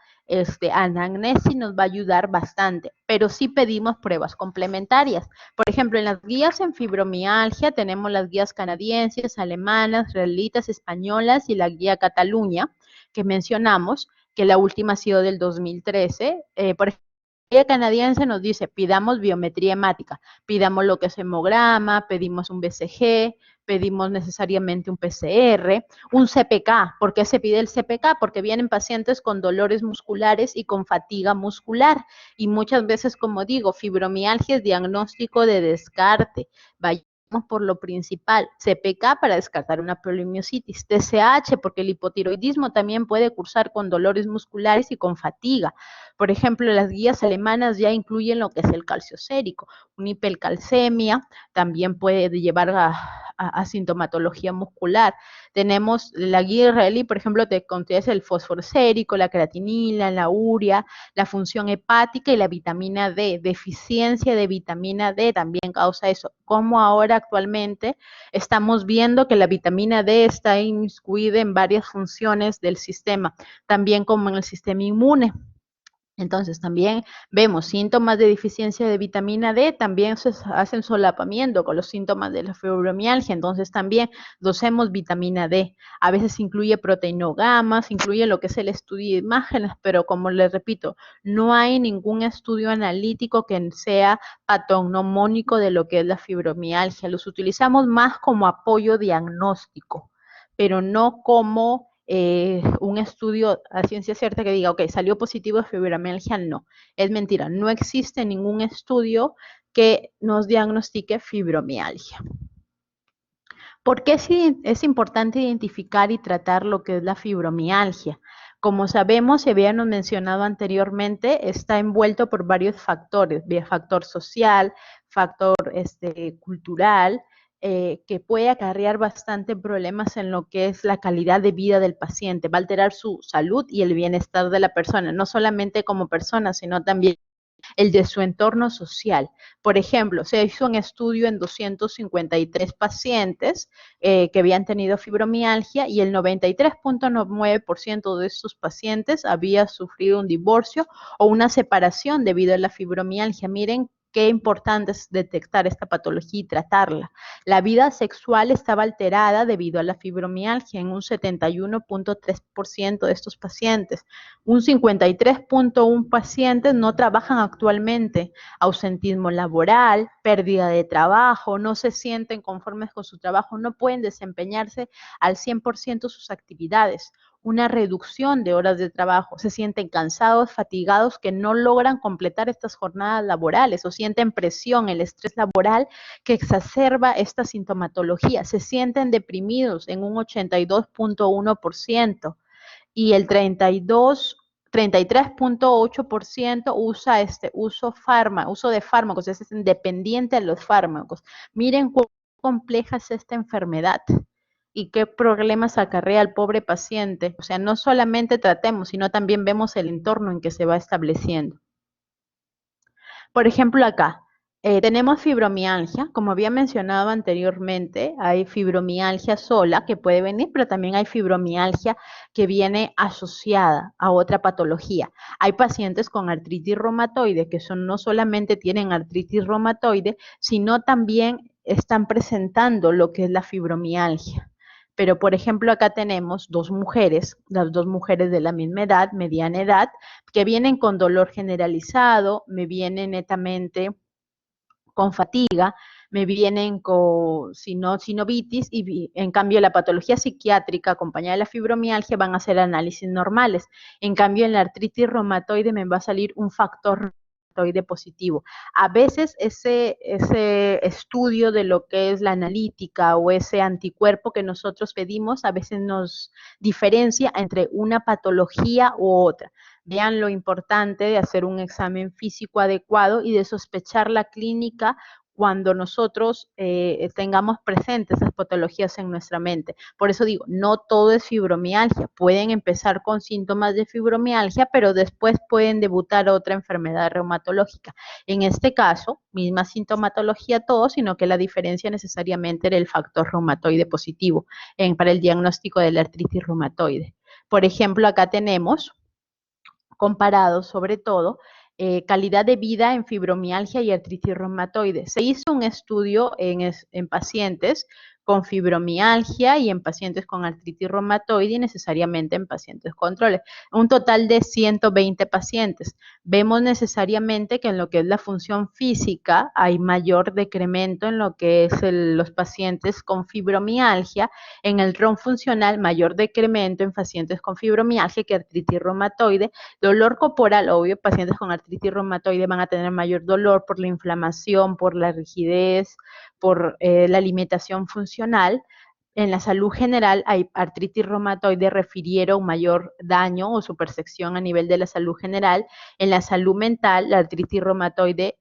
anamnesis nos va a ayudar bastante, pero sí pedimos pruebas complementarias. Por ejemplo, en las guías en fibromialgia tenemos las guías canadienses, alemanas, israelitas, españolas y la guía Cataluña que mencionamos, que la última ha sido del 2013. Por ejemplo, la guía canadiense nos dice, pidamos biometría hemática, pidamos lo que es hemograma, pedimos un BCG, pedimos necesariamente un PCR, un CPK. ¿Por qué se pide el CPK? Porque vienen pacientes con dolores musculares y con fatiga muscular. Y muchas veces, como digo, fibromialgia es diagnóstico de descarte. Vayamos por lo principal, CPK para descartar una polimiositis, TSH porque el hipotiroidismo también puede cursar con dolores musculares y con fatiga. Por ejemplo, las guías alemanas ya incluyen lo que es el calcio sérico, una hipercalcemia también puede llevar a sintomatología muscular. Tenemos la guía israelí, por ejemplo, te contiene el fósforo sérico, la creatinina, la urea, la función hepática y la vitamina D. Deficiencia de vitamina D también causa eso. Como ahora actualmente estamos viendo que la vitamina D está inmiscuida en varias funciones del sistema, también como en el sistema inmune. Entonces, también vemos síntomas de deficiencia de vitamina D, también se hacen solapamiento con los síntomas de la fibromialgia, entonces también dosemos vitamina D. A veces incluye proteinogamas, incluye lo que es el estudio de imágenes, pero como les repito, no hay ningún estudio analítico que sea patognomónico de lo que es la fibromialgia. Los utilizamos más como apoyo diagnóstico, pero no como un estudio a ciencia cierta que diga, ok, salió positivo de fibromialgia, no. Es mentira, no existe ningún estudio que nos diagnostique fibromialgia. ¿Por qué es importante identificar y tratar lo que es la fibromialgia? Como sabemos, se habíamos mencionado anteriormente, está envuelto por varios factores, factor social, factor cultural, que puede acarrear bastante problemas en lo que es la calidad de vida del paciente, va a alterar su salud y el bienestar de la persona, no solamente como persona, sino también el de su entorno social. Por ejemplo, se hizo un estudio en 253 pacientes que habían tenido fibromialgia y el 93.9% de estos pacientes había sufrido un divorcio o una separación debido a la fibromialgia. Miren qué importante es detectar esta patología y tratarla. La vida sexual estaba alterada debido a la fibromialgia en un 71.3% de estos pacientes. Un 53.1% pacientes no trabajan actualmente, ausentismo laboral, pérdida de trabajo, no se sienten conformes con su trabajo, no pueden desempeñarse al 100% sus actividades, una reducción de horas de trabajo, se sienten cansados, fatigados, que no logran completar estas jornadas laborales o sienten presión, el estrés laboral que exacerba esta sintomatología, se sienten deprimidos en un 82.1% y el 33.8% usa uso de fármacos, es independiente de los fármacos. Miren cuán compleja es esta enfermedad y qué problemas acarrea al pobre paciente. O sea, no solamente tratemos, sino también vemos el entorno en que se va estableciendo. Por ejemplo, acá tenemos fibromialgia, como había mencionado anteriormente, hay fibromialgia sola que puede venir, pero también hay fibromialgia que viene asociada a otra patología. Hay pacientes con artritis reumatoide que no solamente tienen artritis reumatoide, sino también están presentando lo que es la fibromialgia. Pero, por ejemplo, acá tenemos dos mujeres, las dos mujeres de la misma edad, mediana edad, que vienen con dolor generalizado, me vienen netamente con fatiga, me vienen con sinovitis y en cambio la patología psiquiátrica acompañada de la fibromialgia van a ser análisis normales. En cambio en la artritis reumatoide me va a salir un factor positivo. A veces ese estudio de lo que es la analítica o ese anticuerpo que nosotros pedimos a veces nos diferencia entre una patología u otra. Vean lo importante de hacer un examen físico adecuado y de sospechar la clínica cuando nosotros tengamos presentes esas patologías en nuestra mente. Por eso digo, no todo es fibromialgia. Pueden empezar con síntomas de fibromialgia, pero después pueden debutar otra enfermedad reumatológica. En este caso, misma sintomatología todo, sino que la diferencia necesariamente era el factor reumatoide positivo para el diagnóstico de la artritis reumatoide. Por ejemplo, acá tenemos comparados sobre todo calidad de vida en fibromialgia y artritis reumatoide. Se hizo un estudio en pacientes con fibromialgia y en pacientes con artritis reumatoide y necesariamente en pacientes controles. Un total de 120 pacientes. Vemos necesariamente que en lo que es la función física hay mayor decremento en lo que es los pacientes con fibromialgia, en el ROM funcional mayor decremento en pacientes con fibromialgia que artritis reumatoide, dolor corporal, obvio, pacientes con artritis reumatoide van a tener mayor dolor por la inflamación, por la rigidez, por la limitación funcional. En la salud general, hay artritis reumatoide refirieron mayor daño o su percepción a nivel de la salud general. En la salud mental, la artritis reumatoide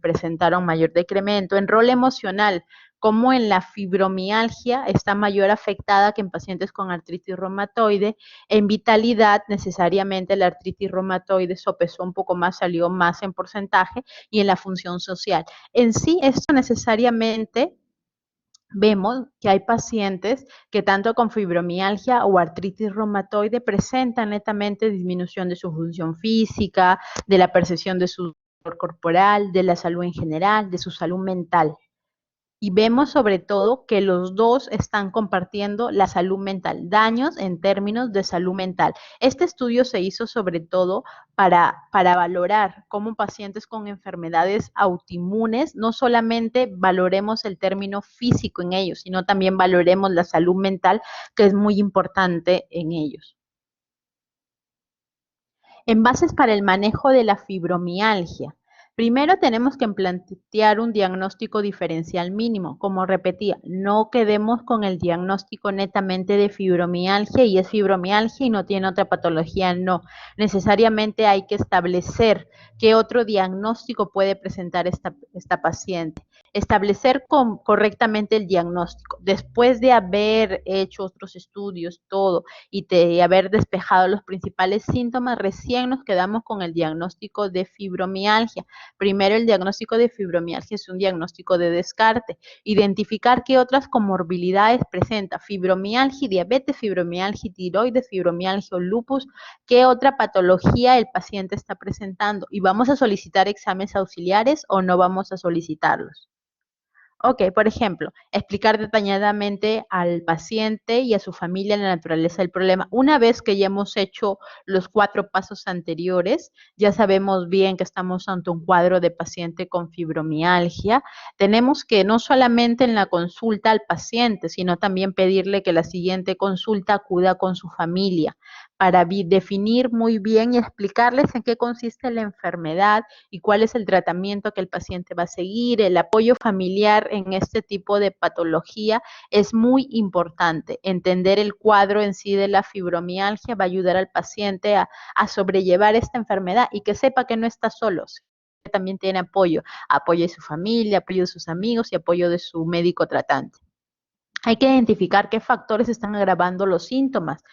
presentaron mayor decremento. En rol emocional, como en la fibromialgia está mayor afectada que en pacientes con artritis reumatoide. En vitalidad, necesariamente la artritis reumatoide sopesó un poco más, salió más en porcentaje, y en la función social. En sí, esto necesariamente vemos que hay pacientes que tanto con fibromialgia o artritis reumatoide presentan netamente disminución de su función física, de la percepción de su dolor corporal, de la salud en general, de su salud mental. Y vemos sobre todo que los dos están compartiendo la salud mental, daños en términos de salud mental. Este estudio se hizo sobre todo para valorar cómo pacientes con enfermedades autoinmunes, no solamente valoremos el término físico en ellos, sino también valoremos la salud mental, que es muy importante en ellos. Envases para el manejo de la fibromialgia. Primero tenemos que plantear un diagnóstico diferencial mínimo. Como repetía, no quedemos con el diagnóstico netamente de fibromialgia y es fibromialgia y no tiene otra patología, no. Necesariamente hay que establecer qué otro diagnóstico puede presentar esta paciente. Establecer correctamente el diagnóstico. Después de haber hecho otros estudios, todo, y de haber despejado los principales síntomas, recién nos quedamos con el diagnóstico de fibromialgia. Primero, el diagnóstico de fibromialgia es un diagnóstico de descarte. Identificar qué otras comorbilidades presenta fibromialgia, diabetes, fibromialgia, tiroides, fibromialgia o lupus, qué otra patología el paciente está presentando y vamos a solicitar exámenes auxiliares o no vamos a solicitarlos. Ok, por ejemplo, explicar detalladamente al paciente y a su familia la naturaleza del problema. Una vez que ya hemos hecho los 4 pasos anteriores, ya sabemos bien que estamos ante un cuadro de paciente con fibromialgia. Tenemos que no solamente en la consulta al paciente, sino también pedirle que la siguiente consulta acuda con su familia para definir muy bien y explicarles en qué consiste la enfermedad y cuál es el tratamiento que el paciente va a seguir. El apoyo familiar en este tipo de patología es muy importante. Entender el cuadro en sí de la fibromialgia va a ayudar al paciente a sobrellevar esta enfermedad y que sepa que no está solo, que también tiene apoyo de su familia, apoyo de sus amigos y apoyo de su médico tratante. Hay que identificar qué factores están agravando los síntomas.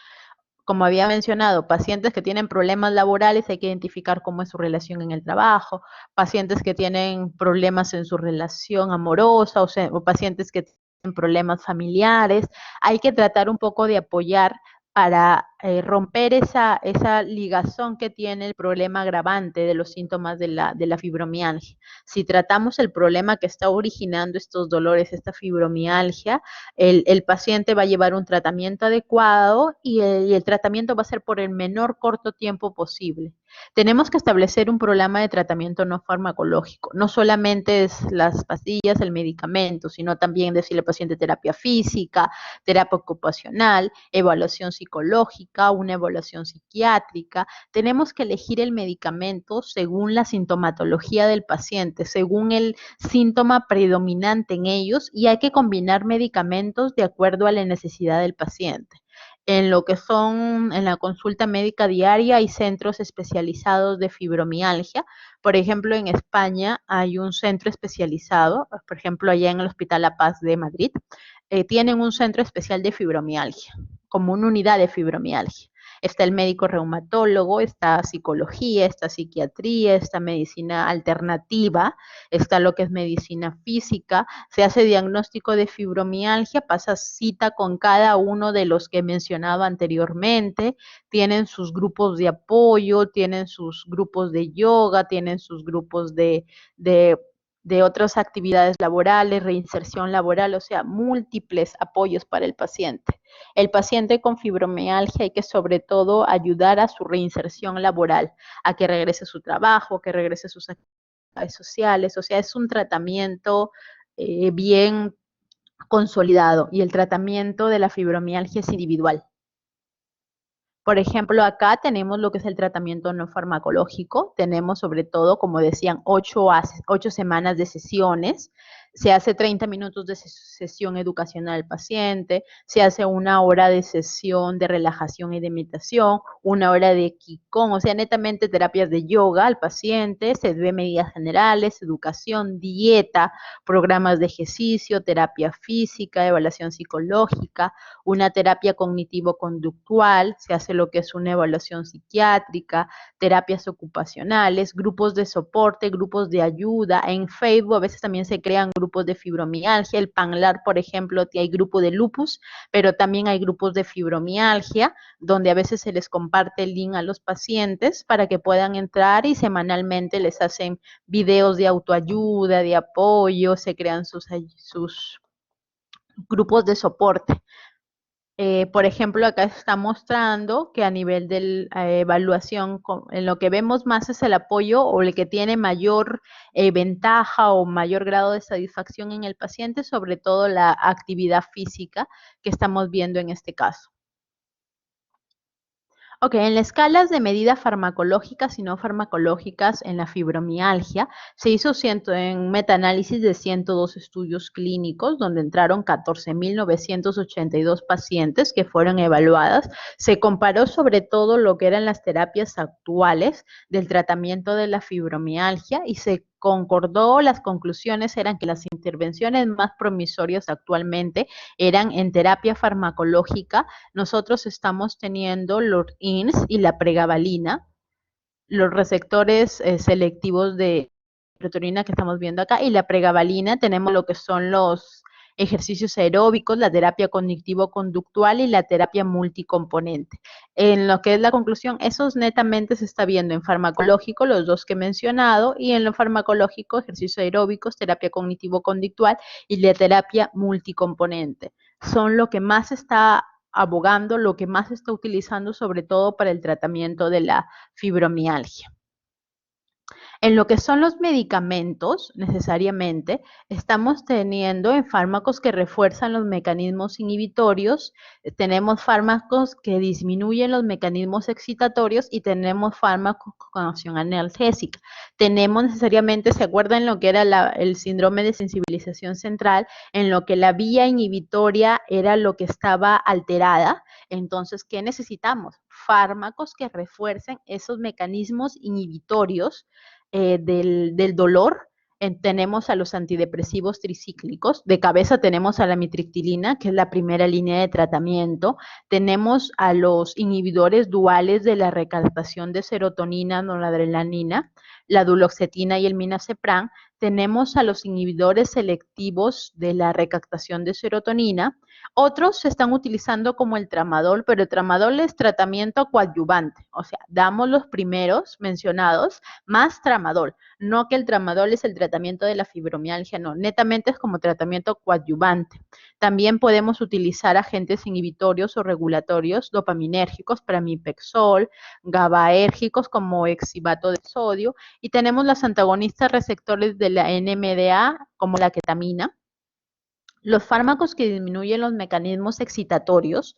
Como había mencionado, pacientes que tienen problemas laborales, hay que identificar cómo es su relación en el trabajo, pacientes que tienen problemas en su relación amorosa o pacientes que tienen problemas familiares, hay que tratar un poco de apoyar para romper esa ligazón que tiene el problema agravante de los síntomas de la fibromialgia. Si tratamos el problema que está originando estos dolores, esta fibromialgia, el paciente va a llevar un tratamiento adecuado y el tratamiento va a ser por el menor corto tiempo posible. Tenemos que establecer un programa de tratamiento no farmacológico. No solamente es las pastillas, el medicamento, sino también decirle al paciente terapia física, terapia ocupacional, evaluación psicológica, una evaluación psiquiátrica. Tenemos que elegir el medicamento según la sintomatología del paciente, según el síntoma predominante en ellos y hay que combinar medicamentos de acuerdo a la necesidad del paciente. En lo que son en la consulta médica diaria hay centros especializados de fibromialgia. Por ejemplo, en España hay un centro especializado, por ejemplo, allá en el Hospital La Paz de Madrid, tienen un centro especial de fibromialgia, como una unidad de fibromialgia. Está el médico reumatólogo, está psicología, está psiquiatría, está medicina alternativa, está lo que es medicina física, se hace diagnóstico de fibromialgia, pasa cita con cada uno de los que he mencionado anteriormente, tienen sus grupos de apoyo, tienen sus grupos de yoga, tienen sus grupos de de otras actividades laborales, reinserción laboral, o sea, múltiples apoyos para el paciente. El paciente con fibromialgia hay que sobre todo ayudar a su reinserción laboral, a que regrese a su trabajo, que regrese a sus actividades sociales, o sea, es un tratamiento bien consolidado y el tratamiento de la fibromialgia es individual. Por ejemplo, acá tenemos lo que es el tratamiento no farmacológico. Tenemos sobre todo, como decían, 8 semanas de sesiones. Se hace 30 minutos de sesión educacional al paciente, se hace 1 hora de sesión de relajación y de meditación, 1 hora de Qigong, o sea, netamente terapias de yoga al paciente, se ve medidas generales, educación, dieta, programas de ejercicio, terapia física, evaluación psicológica, una terapia cognitivo-conductual, se hace lo que es una evaluación psiquiátrica, terapias ocupacionales, grupos de soporte, grupos de ayuda. En Facebook a veces también se crean grupos de fibromialgia. El PANLAR, por ejemplo, hay grupo de lupus, pero también hay grupos de fibromialgia, donde a veces se les comparte el link a los pacientes para que puedan entrar y semanalmente les hacen videos de autoayuda, de apoyo, se crean sus grupos de soporte. Por ejemplo, acá está mostrando que a nivel de evaluación, en lo que vemos más es el apoyo o el que tiene mayor ventaja o mayor grado de satisfacción en el paciente, sobre todo la actividad física que estamos viendo en este caso. Ok, en las escalas de medidas farmacológicas y no farmacológicas en la fibromialgia, se hizo en metaanálisis de 102 estudios clínicos, donde entraron 14.982 pacientes que fueron evaluadas. Se comparó sobre todo lo que eran las terapias actuales del tratamiento de la fibromialgia y se concordó, las conclusiones eran que las intervenciones más promisorias actualmente eran en terapia farmacológica. Nosotros estamos teniendo los INS y la pregabalina, los receptores selectivos de serotonina que estamos viendo acá, y la pregabalina tenemos lo que son los ejercicios aeróbicos, la terapia cognitivo-conductual y la terapia multicomponente. En lo que es la conclusión, esos netamente se está viendo en farmacológico, los dos que he mencionado, y en lo farmacológico, ejercicios aeróbicos, terapia cognitivo-conductual y la terapia multicomponente. Son lo que más está abogando, lo que más se está utilizando sobre todo para el tratamiento de la fibromialgia. En lo que son los medicamentos, necesariamente, estamos teniendo en fármacos que refuerzan los mecanismos inhibitorios, tenemos fármacos que disminuyen los mecanismos excitatorios y tenemos fármacos con acción analgésica. Tenemos necesariamente, ¿se acuerdan lo que era el síndrome de sensibilización central? En lo que la vía inhibitoria era lo que estaba alterada. Entonces, ¿qué necesitamos? Fármacos que refuercen esos mecanismos inhibitorios del dolor. Tenemos a los antidepresivos tricíclicos, de cabeza tenemos a la mitriptilina, que es la primera línea de tratamiento, tenemos a los inhibidores duales de la recaptación de serotonina, noradrenalina, la duloxetina y el minacepram, tenemos a los inhibidores selectivos de la recaptación de serotonina, otros se están utilizando como el tramadol, pero el tramadol es tratamiento coadyuvante, o sea, damos los primeros mencionados más tramadol, no que el tramadol es el tratamiento de la fibromialgia, no, netamente es como tratamiento coadyuvante. También podemos utilizar agentes inhibitorios o regulatorios dopaminérgicos, pramipexol, GABAérgicos como exibato de sodio, y tenemos los antagonistas receptores de la NMDA como la ketamina. Los fármacos que disminuyen los mecanismos excitatorios,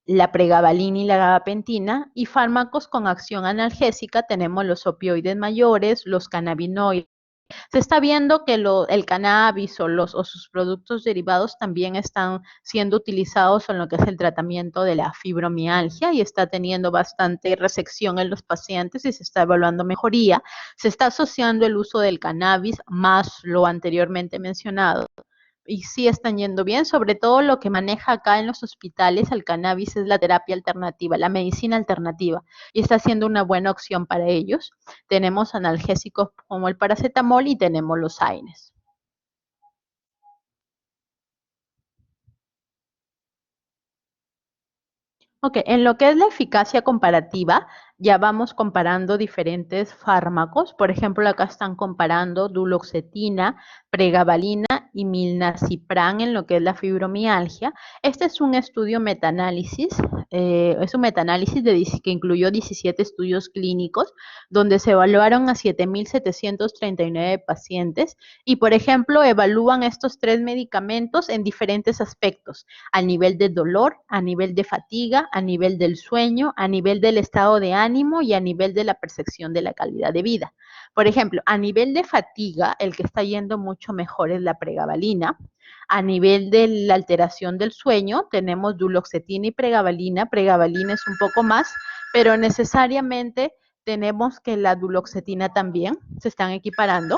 la pregabalina y la gabapentina, y fármacos con acción analgésica, tenemos los opioides mayores, los cannabinoides. Se está viendo que el cannabis o sus productos derivados también están siendo utilizados en lo que es el tratamiento de la fibromialgia y está teniendo bastante recepción en los pacientes y se está evaluando mejoría. Se está asociando el uso del cannabis más lo anteriormente mencionado y sí están yendo bien, sobre todo lo que maneja acá en los hospitales el cannabis es la terapia alternativa, la medicina alternativa, y está siendo una buena opción para ellos. Tenemos analgésicos como el paracetamol y tenemos los AINES. Ok, en lo que es la eficacia comparativa, ya vamos comparando diferentes fármacos. Por ejemplo, acá están comparando duloxetina, pregabalina y milnacipran en lo que es la fibromialgia. Este es un estudio metaanálisis, es un metaanálisis que incluyó 17 estudios clínicos, donde se evaluaron a 7.739 pacientes y, por ejemplo, evalúan estos tres medicamentos en diferentes aspectos a nivel del dolor, a nivel de fatiga, a nivel del sueño, a nivel del estado de ánimo y a nivel de la percepción de la calidad de vida. Por ejemplo, a nivel de fatiga, el que está yendo mucho mejor es la pregabalina. A nivel de la alteración del sueño, tenemos duloxetina y pregabalina. Pregabalina es un poco más, pero necesariamente tenemos que la duloxetina también se están equiparando.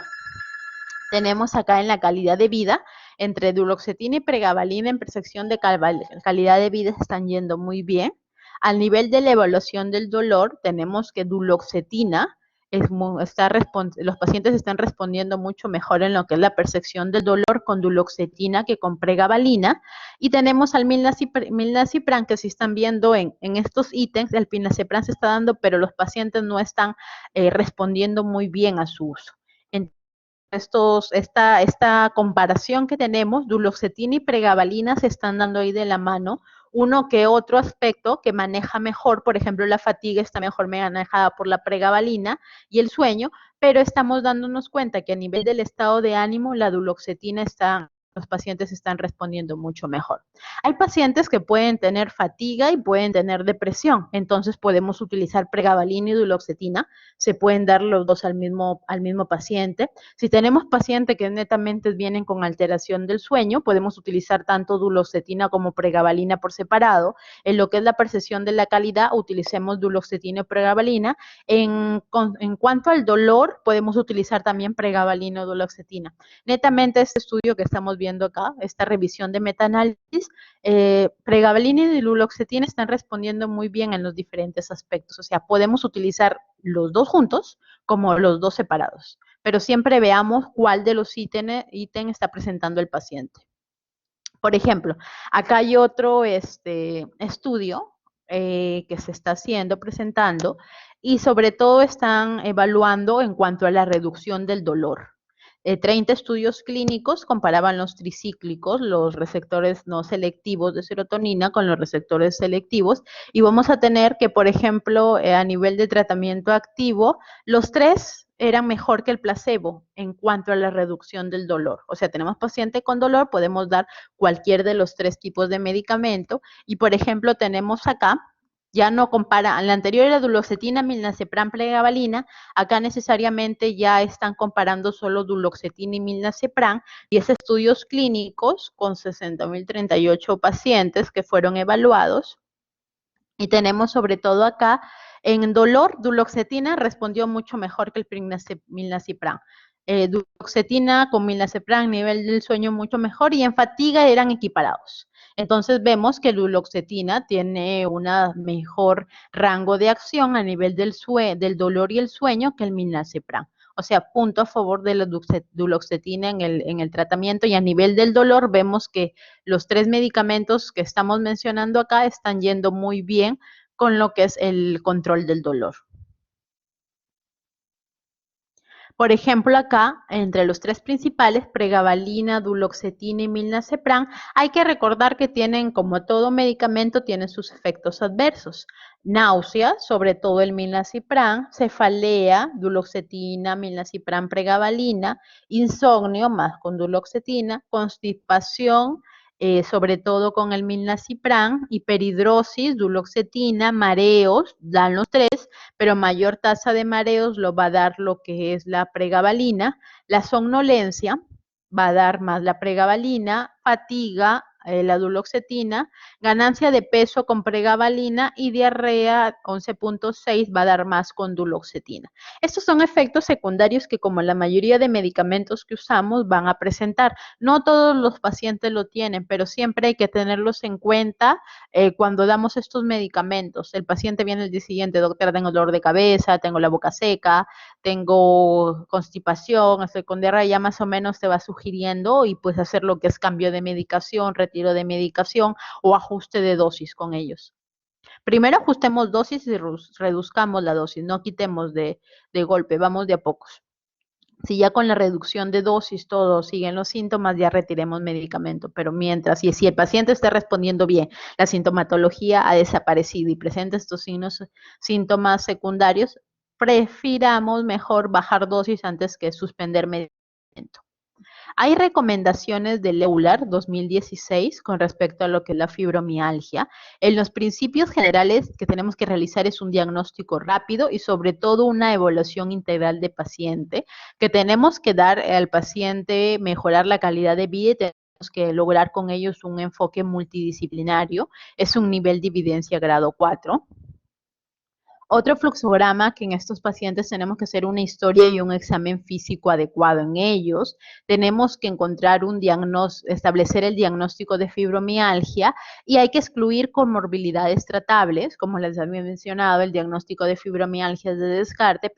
Tenemos acá en la calidad de vida, entre duloxetina y pregabalina en percepción de calidad de vida están yendo muy bien. Al nivel de la evaluación del dolor, tenemos que duloxetina, los pacientes están respondiendo mucho mejor en lo que es la percepción del dolor con duloxetina que con pregabalina. Y tenemos al milnacipran, que si están viendo en estos ítems, el milnacipran se está dando, pero los pacientes no están respondiendo muy bien a su uso. Esta comparación que tenemos, duloxetina y pregabalina se están dando ahí de la mano. Uno que otro aspecto que maneja mejor, por ejemplo, la fatiga está mejor manejada por la pregabalina y el sueño, pero estamos dándonos cuenta que a nivel del estado de ánimo, la duloxetina los pacientes están respondiendo mucho mejor. Hay pacientes que pueden tener fatiga y pueden tener depresión, entonces podemos utilizar pregabalina y duloxetina, se pueden dar los dos al mismo paciente. Si tenemos pacientes que netamente vienen con alteración del sueño, podemos utilizar tanto duloxetina como pregabalina por separado. En lo que es la percepción de la calidad, utilicemos duloxetina y pregabalina. En cuanto al dolor, podemos utilizar también pregabalina o duloxetina. Netamente este estudio que estamos viendo acá, esta revisión de metaanálisis, pregabalina y duloxetina están respondiendo muy bien en los diferentes aspectos. O sea, podemos utilizar los dos juntos como los dos separados, pero siempre veamos cuál de los ítems está presentando el paciente. Por ejemplo, acá hay otro estudio que se está haciendo, presentando, y sobre todo están evaluando en cuanto a la reducción del dolor. 30 estudios clínicos comparaban los tricíclicos, los receptores no selectivos de serotonina con los receptores selectivos, y vamos a tener que, por ejemplo, a nivel de tratamiento activo, los tres eran mejor que el placebo en cuanto a la reducción del dolor. O sea, tenemos paciente con dolor, podemos dar cualquier de los tres tipos de medicamento, y por ejemplo, tenemos acá ya no compara, la anterior era duloxetina, milnacipran, pregabalina, acá necesariamente ya están comparando solo duloxetina y milnacipran, y es estudios clínicos con 60.038 pacientes que fueron evaluados, y tenemos sobre todo acá, en dolor, duloxetina respondió mucho mejor que el milnacipran. Duloxetina con milnacipran, nivel del sueño mucho mejor, y en fatiga eran equiparados. Entonces vemos que duloxetina tiene un mejor rango de acción a nivel del dolor y el sueño que el milnacipran. O sea, punto a favor de la duloxetina en el tratamiento, y a nivel del dolor vemos que los tres medicamentos que estamos mencionando acá están yendo muy bien con lo que es el control del dolor. Por ejemplo, acá, entre los tres principales, pregabalina, duloxetina y milnacipran, hay que recordar que tienen, como todo medicamento, tienen sus efectos adversos. Náusea, sobre todo el milnacipran, cefalea, duloxetina, milnacipran, pregabalina, insomnio, más con duloxetina, constipación, sobre todo con el milnacipran, hiperhidrosis, duloxetina, mareos, dan los tres, pero mayor tasa de mareos lo va a dar lo que es la pregabalina, la somnolencia va a dar más la pregabalina, fatiga, la duloxetina, ganancia de peso con pregabalina y diarrea 11.6 va a dar más con duloxetina. Estos son efectos secundarios que, como la mayoría de medicamentos que usamos, van a presentar. No todos los pacientes lo tienen, pero siempre hay que tenerlos en cuenta cuando damos estos medicamentos. El paciente viene el día siguiente, doctora, tengo dolor de cabeza, tengo la boca seca, tengo constipación, estoy con diarrea, ya más o menos te va sugiriendo, y pues hacer lo que es cambio de medicación, retiro de medicación o ajuste de dosis con ellos. Primero ajustemos dosis y reduzcamos la dosis, no quitemos de golpe, vamos de a pocos. Si ya con la reducción de dosis todos siguen los síntomas, ya retiremos medicamento. Pero mientras, y si el paciente está respondiendo bien, la sintomatología ha desaparecido y presenta estos síntomas secundarios, prefiramos mejor bajar dosis antes que suspender medicamento. Hay recomendaciones del EULAR 2016 con respecto a lo que es la fibromialgia. En los principios generales que tenemos que realizar es un diagnóstico rápido y sobre todo una evaluación integral de paciente, que tenemos que dar al paciente, mejorar la calidad de vida y tenemos que lograr con ellos un enfoque multidisciplinario. Es un nivel de evidencia grado 4. Otro fluxograma que en estos pacientes tenemos que hacer una historia y un examen físico adecuado en ellos. Tenemos que encontrar un diagnóstico, establecer el diagnóstico de fibromialgia y hay que excluir comorbilidades tratables, como les había mencionado, el diagnóstico de fibromialgia es de descarte.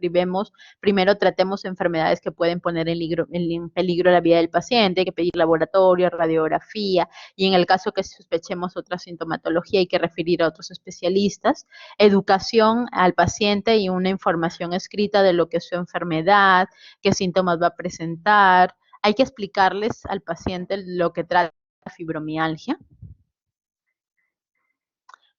Primero tratemos enfermedades que pueden poner en peligro la vida del paciente, hay que pedir laboratorio, radiografía y en el caso que sospechemos otra sintomatología hay que referir a otros especialistas. Educación al paciente y una información escrita de lo que es su enfermedad, qué síntomas va a presentar. Hay que explicarles al paciente lo que trata la fibromialgia.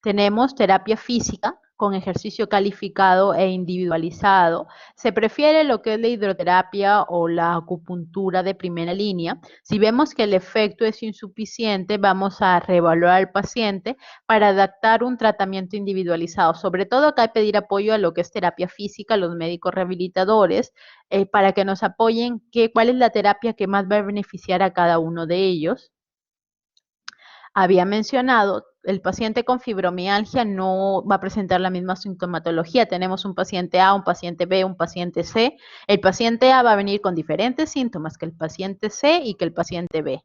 Tenemos terapia física con ejercicio calificado e individualizado. Se prefiere lo que es la hidroterapia o la acupuntura de primera línea. Si vemos que el efecto es insuficiente, vamos a reevaluar al paciente para adaptar un tratamiento individualizado. Sobre todo acá hay que pedir apoyo a lo que es terapia física, los médicos rehabilitadores, para que nos apoyen cuál es la terapia que más va a beneficiar a cada uno de ellos. Había mencionado, el paciente con fibromialgia no va a presentar la misma sintomatología. Tenemos un paciente A, un paciente B, un paciente C. El paciente A va a venir con diferentes síntomas que el paciente C y que el paciente B.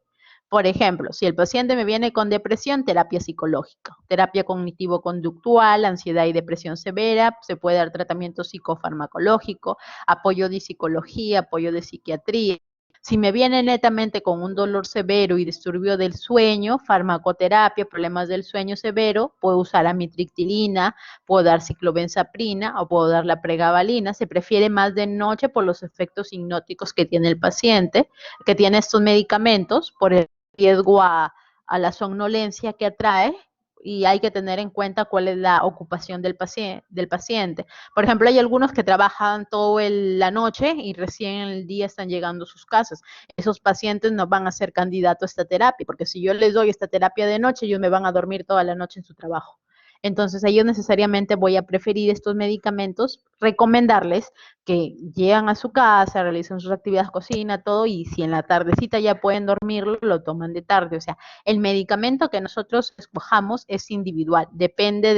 Por ejemplo, si el paciente me viene con depresión, terapia psicológica, terapia cognitivo-conductual, ansiedad y depresión severa, se puede dar tratamiento psicofarmacológico, apoyo de psicología, apoyo de psiquiatría. Si me viene netamente con un dolor severo y disturbio del sueño, farmacoterapia, problemas del sueño severo, puedo usar amitriptilina, puedo dar ciclobenzaprina o puedo dar la pregabalina. Se prefiere más de noche por los efectos hipnóticos que tiene el paciente, que tiene estos medicamentos, por el riesgo a la somnolencia que atrae y hay que tener en cuenta cuál es la ocupación del paciente. Por ejemplo, hay algunos que trabajan toda la noche y recién en el día están llegando a sus casas. Esos pacientes no van a ser candidatos a esta terapia, porque si yo les doy esta terapia de noche, ellos me van a dormir toda la noche en su trabajo. Entonces, ellos necesariamente voy a preferir estos medicamentos, recomendarles que llegan a su casa, realicen sus actividades, cocina, todo, y si en la tardecita ya pueden dormirlo, lo toman de tarde. O sea, el medicamento que nosotros escojamos es individual, depende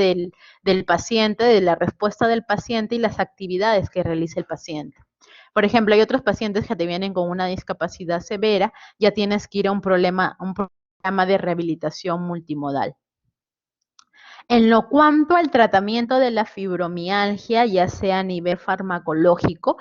del paciente, de la respuesta del paciente y las actividades que realice el paciente. Por ejemplo, hay otros pacientes que te vienen con una discapacidad severa, ya tienes que ir a un programa de rehabilitación multimodal. En lo cuanto al tratamiento de la fibromialgia, ya sea a nivel farmacológico,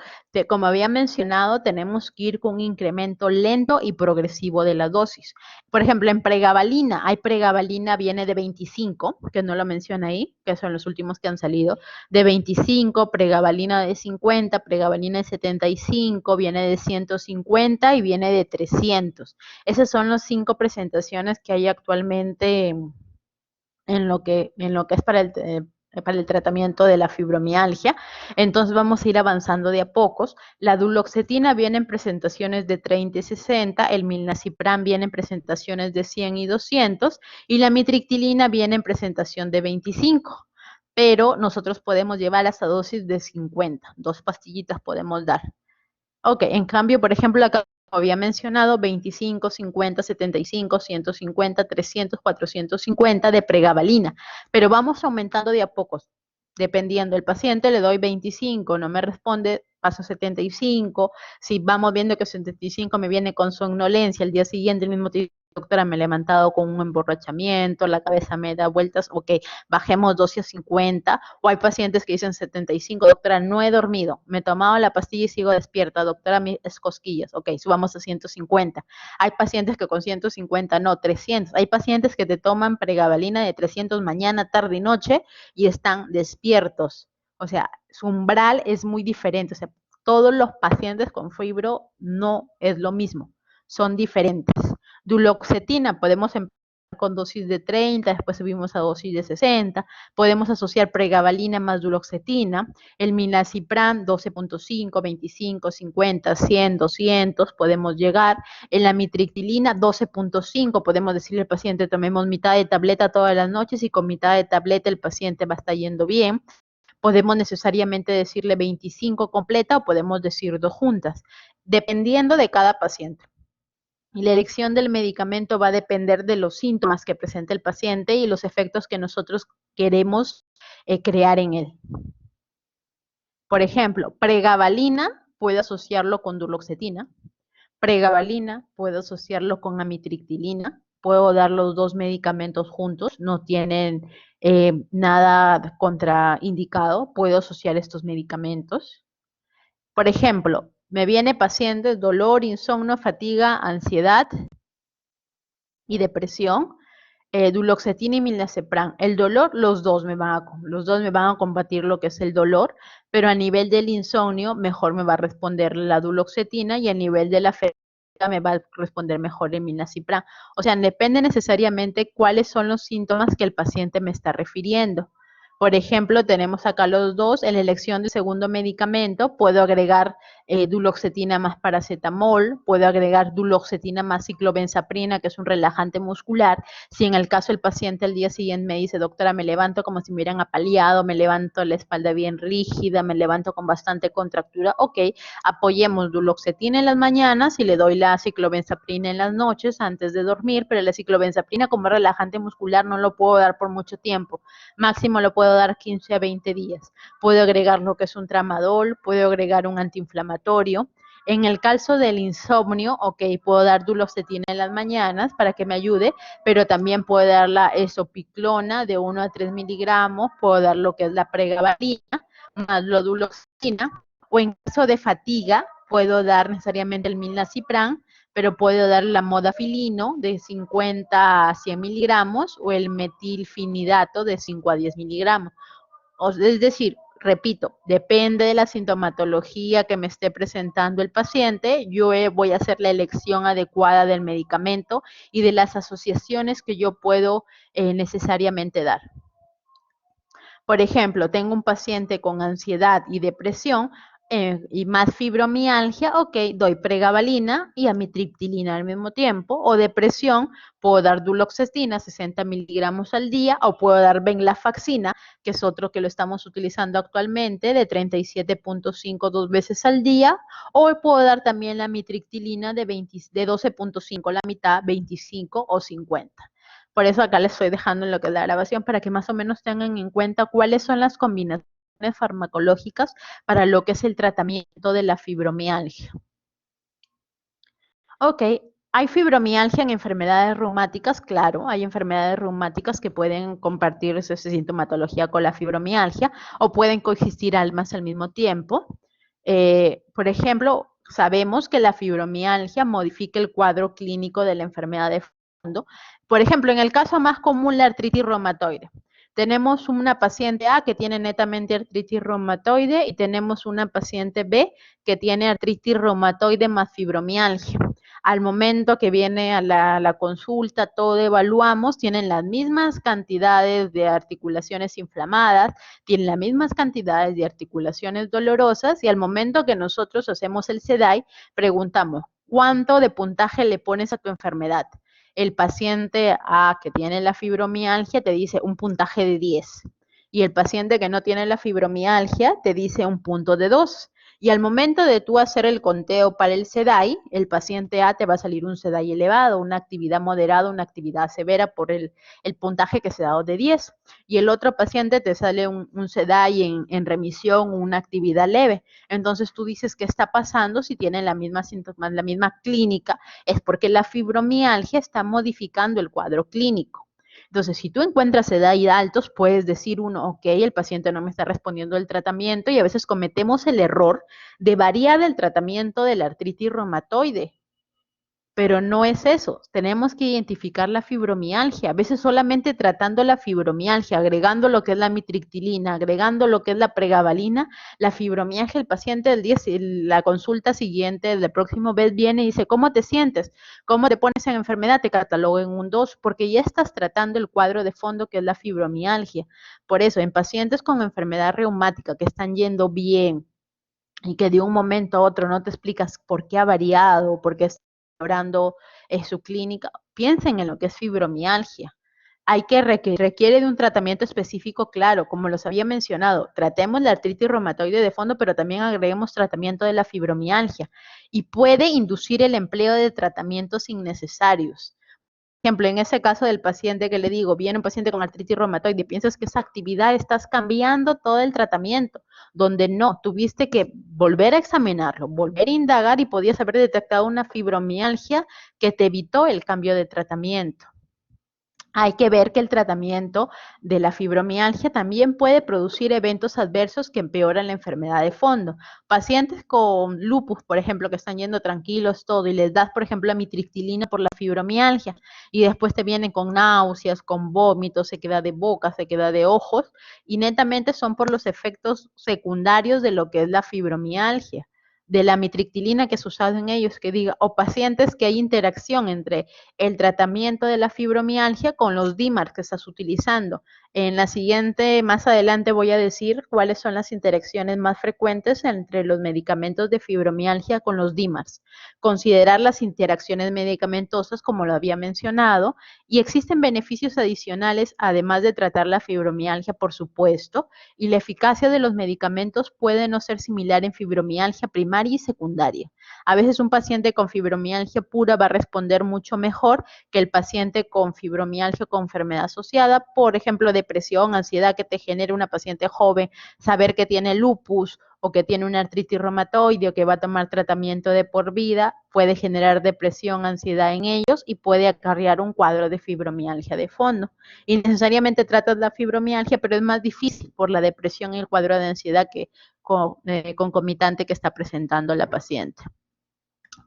como había mencionado, tenemos que ir con un incremento lento y progresivo de la dosis. Por ejemplo, en pregabalina, pregabalina viene de 25, que no lo menciona ahí, que son los últimos que han salido, de 25, pregabalina de 50, pregabalina de 75, viene de 150 y viene de 300. Esas son las 5 presentaciones que hay actualmente en lo que es para el tratamiento de la fibromialgia. Entonces vamos a ir avanzando de a pocos. La duloxetina viene en presentaciones de 30 y 60, el milnacipran viene en presentaciones de 100 y 200 y la mitriptilina viene en presentación de 25. Pero nosotros podemos llevar hasta dosis de 50, 2 pastillitas podemos dar. Ok, en cambio, por ejemplo, acá había mencionado 25, 50, 75, 150, 300, 450 de pregabalina, pero vamos aumentando de a pocos. Dependiendo del paciente, le doy 25, no me responde, paso 75. Si vamos viendo que 75 me viene con somnolencia, el día siguiente el mismo tipo doctora, me he levantado con un emborrachamiento, la cabeza me da vueltas, ok, bajemos dosis a 50, o hay pacientes que dicen 75, doctora, no he dormido, me he tomado la pastilla y sigo despierta, doctora, mis cosquillas, ok, subamos a 150. Hay pacientes que con 150, no, 300. Hay pacientes que te toman pregabalina de 300 mañana, tarde y noche y están despiertos. O sea, su umbral es muy diferente. O sea, todos los pacientes con fibro no es lo mismo, son diferentes. Duloxetina, podemos empezar con dosis de 30, después subimos a dosis de 60, podemos asociar pregabalina más duloxetina, el milnacipran 12.5, 25, 50, 100, 200, podemos llegar, en la mitriptilina 12.5, podemos decirle al paciente tomemos mitad de tableta todas las noches y con mitad de tableta el paciente va a estar yendo bien. Podemos necesariamente decirle 25 completa o podemos decir 2 juntas, dependiendo de cada paciente. Y la elección del medicamento va a depender de los síntomas que presenta el paciente y los efectos que nosotros queremos crear en él. Por ejemplo, pregabalina puede asociarlo con duloxetina, pregabalina puedo asociarlo con amitriptilina, puedo dar los dos medicamentos juntos, no tienen nada contraindicado, puedo asociar estos medicamentos. Por ejemplo, me viene pacientes dolor, insomnio, fatiga, ansiedad y depresión, duloxetina y milnacipran. El dolor, los dos me van a combatir lo que es el dolor, pero a nivel del insomnio, mejor me va a responder la duloxetina y a nivel de la fatiga me va a responder mejor el milnacipran. O sea, depende necesariamente cuáles son los síntomas que el paciente me está refiriendo. Por ejemplo, tenemos acá los dos, en la elección del segundo medicamento, puedo agregar duloxetina más paracetamol, puedo agregar duloxetina más ciclobenzaprina, que es un relajante muscular. Si en el caso el paciente al día siguiente me dice, doctora, me levanto como si me hubieran apaleado, me levanto la espalda bien rígida, me levanto con bastante contractura, ok, apoyemos duloxetina en las mañanas y le doy la ciclobenzaprina en las noches antes de dormir, pero la ciclobenzaprina como relajante muscular no lo puedo dar por mucho tiempo, máximo lo puedo dar 15 a 20 días. Puedo agregar lo que es un tramadol, puedo agregar un antiinflamatorio. En el caso del insomnio, ok, puedo dar duloxetina en las mañanas para que me ayude, pero también puedo dar la esopiclona de 1 a 3 miligramos, puedo dar lo que es la pregabalina, más la duloxetina, o en caso de fatiga, puedo dar necesariamente el milnacipran, pero puedo dar la modafilino de 50 a 100 miligramos o el metilfinidato de 5 a 10 miligramos. Es decir, repito, depende de la sintomatología que me esté presentando el paciente, yo voy a hacer la elección adecuada del medicamento y de las asociaciones que yo puedo necesariamente dar. Por ejemplo, tengo un paciente con ansiedad y depresión y más fibromialgia, ok, doy pregabalina y amitriptilina al mismo tiempo, o depresión, puedo dar duloxetina, 60 miligramos al día, o puedo dar venlafaxina, que es otro que lo estamos utilizando actualmente, de 37.5 2 veces al día, o puedo dar también la amitriptilina de 12.5, la mitad, 25 o 50. Por eso acá les estoy dejando en lo que es la grabación para que más o menos tengan en cuenta cuáles son las combinaciones farmacológicas para lo que es el tratamiento de la fibromialgia. Ok, ¿hay fibromialgia en enfermedades reumáticas? Claro, hay enfermedades reumáticas que pueden compartir esa sintomatología con la fibromialgia o pueden coexistir ambas al mismo tiempo. Por ejemplo, sabemos que la fibromialgia modifica el cuadro clínico de la enfermedad de fondo. Por ejemplo, en el caso más común, la artritis reumatoide. Tenemos una paciente A que tiene netamente artritis reumatoide y tenemos una paciente B que tiene artritis reumatoide más fibromialgia. Al momento que viene a la consulta, todo evaluamos, tienen las mismas cantidades de articulaciones inflamadas, tienen las mismas cantidades de articulaciones dolorosas y al momento que nosotros hacemos el SEDAI, preguntamos, ¿cuánto de puntaje le pones a tu enfermedad? El paciente A que tiene la fibromialgia te dice un puntaje de 10 y el paciente que no tiene la fibromialgia te dice un punto de 2. Y al momento de tú hacer el conteo para el SEDAI, el paciente A te va a salir un SEDAI elevado, una actividad moderada, una actividad severa por el puntaje que se ha dado de 10. Y el otro paciente te sale un SEDAI en remisión, una actividad leve. Entonces tú dices, ¿qué está pasando? Si tienen la misma síntomas, la misma clínica, es porque la fibromialgia está modificando el cuadro clínico. Entonces, si tú encuentras SEDAI altos, puedes decir uno, ok, el paciente no me está respondiendo al tratamiento y a veces cometemos el error de variar el tratamiento de la artritis reumatoide. Pero no es eso, tenemos que identificar la fibromialgia, a veces solamente tratando la fibromialgia, agregando lo que es la mitriptilina, agregando lo que es la pregabalina, la fibromialgia, el paciente la consulta siguiente, el próximo vez viene y dice, ¿cómo te sientes? ¿Cómo te pones en enfermedad? Te catalogo en un 2, porque ya estás tratando el cuadro de fondo que es la fibromialgia. Por eso, en pacientes con enfermedad reumática que están yendo bien, y que de un momento a otro no te explicas por qué ha variado, por qué está mejorando su clínica, piensen en lo que es fibromialgia. Requiere de un tratamiento específico, claro, como los había mencionado, tratemos la artritis reumatoide de fondo, pero también agreguemos tratamiento de la fibromialgia y puede inducir el empleo de tratamientos innecesarios. Ejemplo, en ese caso del paciente que le digo, viene un paciente con artritis reumatoide, piensas que esa actividad estás cambiando todo el tratamiento, donde no, tuviste que volver a examinarlo, volver a indagar y podías haber detectado una fibromialgia que te evitó el cambio de tratamiento. Hay que ver que el tratamiento de la fibromialgia también puede producir eventos adversos que empeoran la enfermedad de fondo. Pacientes con lupus, por ejemplo, que están yendo tranquilos todo y les das, por ejemplo, amitriptilina por la fibromialgia y después te vienen con náuseas, con vómitos, sequedad de boca, sequedad de ojos y netamente son por los efectos secundarios de lo que es la fibromialgia, de la amitriptilina que es usado en ellos, que diga, o pacientes que hay interacción entre el tratamiento de la fibromialgia con los DIMARS que estás utilizando. En la siguiente, más adelante voy a decir cuáles son las interacciones más frecuentes entre los medicamentos de fibromialgia con los DIMARS. Considerar las interacciones medicamentosas, como lo había mencionado, y existen beneficios adicionales, además de tratar la fibromialgia, por supuesto, y la eficacia de los medicamentos puede no ser similar en fibromialgia primaria y secundaria. A veces un paciente con fibromialgia pura va a responder mucho mejor que el paciente con fibromialgia o con enfermedad asociada, por ejemplo, depresión, ansiedad que te genera una paciente joven, saber que tiene lupus o que tiene una artritis reumatoide o que va a tomar tratamiento de por vida, puede generar depresión, ansiedad en ellos y puede acarrear un cuadro de fibromialgia de fondo. Y necesariamente tratas la fibromialgia, pero es más difícil por la depresión y el cuadro de ansiedad concomitante que está presentando la paciente.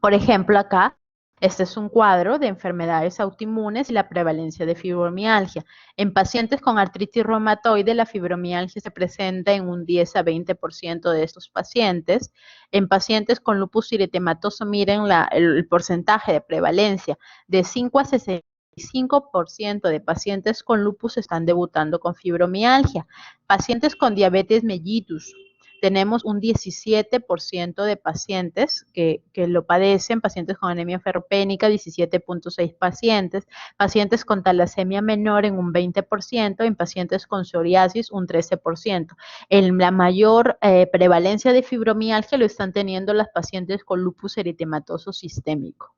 Por ejemplo, acá, este es un cuadro de enfermedades autoinmunes y la prevalencia de fibromialgia. En pacientes con artritis reumatoide, la fibromialgia se presenta en un 10 a 20% de estos pacientes. En pacientes con lupus eritematoso, miren el porcentaje de prevalencia, de 5 a 65% de pacientes con lupus están debutando con fibromialgia. Pacientes con diabetes mellitus, tenemos un 17% de pacientes que lo padecen, pacientes con anemia ferropénica, 17.6 pacientes, pacientes con talasemia menor en un 20%, en pacientes con psoriasis un 13%. En la mayor prevalencia de fibromialgia lo están teniendo las pacientes con lupus eritematoso sistémico.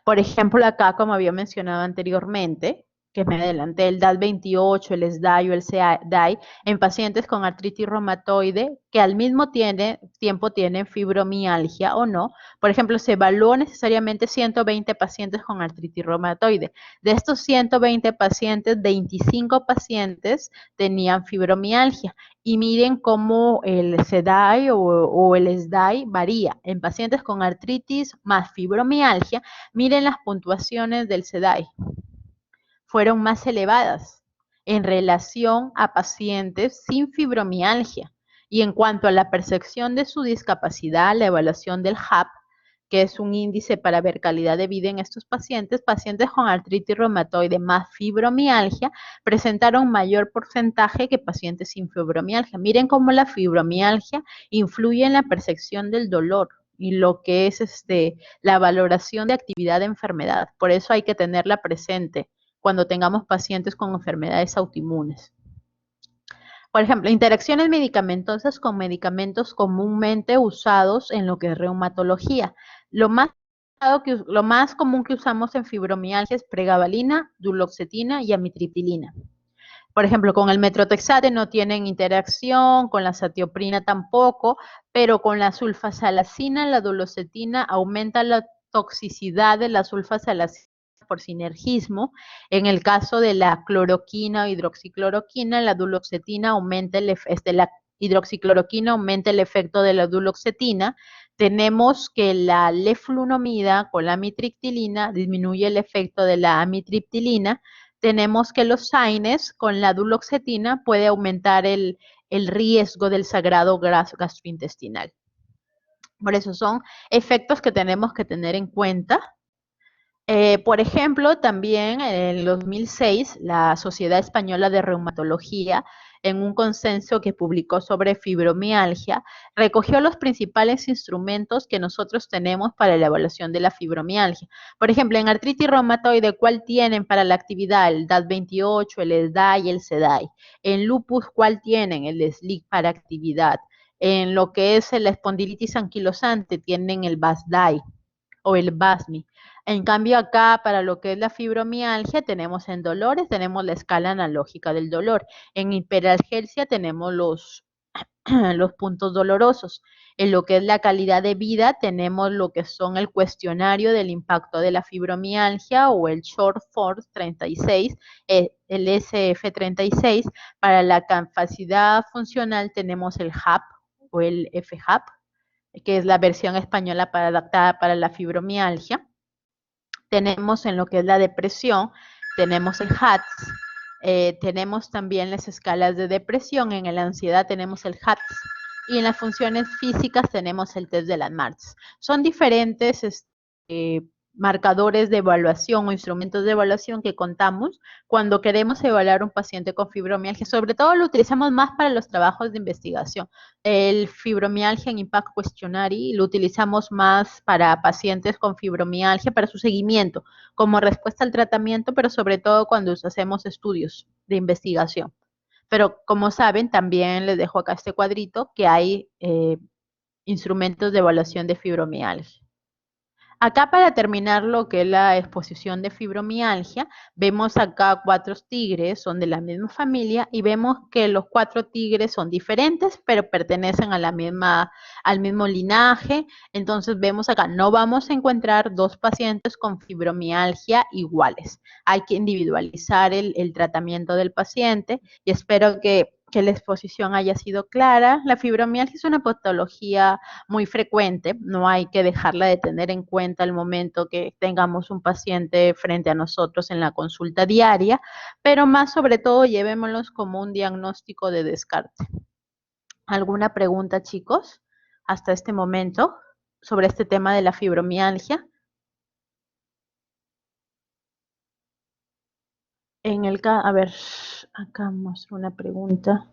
Por ejemplo, acá, como había mencionado anteriormente, que me adelanté, el DAS28, el SDAI o el CDAI, en pacientes con artritis reumatoide que al mismo tiempo tienen fibromialgia o no. Por ejemplo, se evaluó necesariamente 120 pacientes con artritis reumatoide. De estos 120 pacientes, 25 pacientes tenían fibromialgia. Y miren cómo el SEDAI o el SDAI varía. En pacientes con artritis más fibromialgia, miren las puntuaciones del SEDAI. Fueron más elevadas en relación a pacientes sin fibromialgia. Y en cuanto a la percepción de su discapacidad, la evaluación del HAP, que es un índice para ver calidad de vida en estos pacientes, pacientes con artritis reumatoide más fibromialgia presentaron mayor porcentaje que pacientes sin fibromialgia. Miren cómo la fibromialgia influye en la percepción del dolor y lo que es la valoración de actividad de enfermedad. Por eso hay que tenerla presente cuando tengamos pacientes con enfermedades autoinmunes. Por ejemplo, interacciones medicamentosas con medicamentos comúnmente usados en lo que es reumatología. Lo más común que usamos en fibromialgia es pregabalina, duloxetina y amitriptilina. Por ejemplo, con el metrotexate no tienen interacción, con la satioprina tampoco, pero con la sulfasalacina, la duloxetina aumenta la toxicidad de la sulfasalacina por sinergismo. En el caso de la cloroquina o hidroxicloroquina, la duloxetina aumenta la hidroxicloroquina aumenta el efecto de la duloxetina. Tenemos que la leflunomida con la amitriptilina disminuye el efecto de la amitriptilina. Tenemos que los SAINES con la duloxetina puede aumentar el riesgo del sangrado gastrointestinal. Por eso son efectos que tenemos que tener en cuenta. Por ejemplo, también en el 2006, la Sociedad Española de Reumatología, en un consenso que publicó sobre fibromialgia, recogió los principales instrumentos que nosotros tenemos para la evaluación de la fibromialgia. Por ejemplo, en artritis reumatoide, ¿cuál tienen para la actividad? El DAT28, el SDAI y el SEDAI. En lupus, ¿cuál tienen? El SLIC para actividad. En lo que es la espondilitis anquilosante, tienen el BASDAI o el BASMI. En cambio acá, para lo que es la fibromialgia, tenemos en dolores, tenemos la escala analógica del dolor. En hiperalgesia tenemos los puntos dolorosos. En lo que es la calidad de vida, tenemos lo que son el cuestionario del impacto de la fibromialgia o el Short Force 36, el SF36. Para la capacidad funcional tenemos el HAP o el FHAP, que es la versión española adaptada para la fibromialgia. Tenemos en lo que es la depresión, tenemos el HATS, tenemos también las escalas de depresión, en la ansiedad tenemos el HATS y en las funciones físicas tenemos el test de las MARS. Son diferentes marcadores de evaluación o instrumentos de evaluación que contamos cuando queremos evaluar un paciente con fibromialgia. Sobre todo lo utilizamos más para los trabajos de investigación. El Fibromyalgia Impact Questionnaire lo utilizamos más para pacientes con fibromialgia, para su seguimiento, como respuesta al tratamiento, pero sobre todo cuando hacemos estudios de investigación. Pero como saben, también les dejo acá este cuadrito que hay instrumentos de evaluación de fibromialgia. Acá para terminar lo que es la exposición de fibromialgia, vemos acá 4 tigres, son de la misma familia y vemos que los 4 tigres son diferentes, pero pertenecen a al mismo linaje. Entonces vemos acá, no vamos a encontrar 2 pacientes con fibromialgia iguales. Hay que individualizar el tratamiento del paciente y espero que la exposición haya sido clara. La fibromialgia es una patología muy frecuente, no hay que dejarla de tener en cuenta al momento que tengamos un paciente frente a nosotros en la consulta diaria, pero más sobre todo llevémoslos como un diagnóstico de descarte. ¿Alguna pregunta, chicos, hasta este momento sobre este tema de la fibromialgia? A ver, acá muestro una pregunta.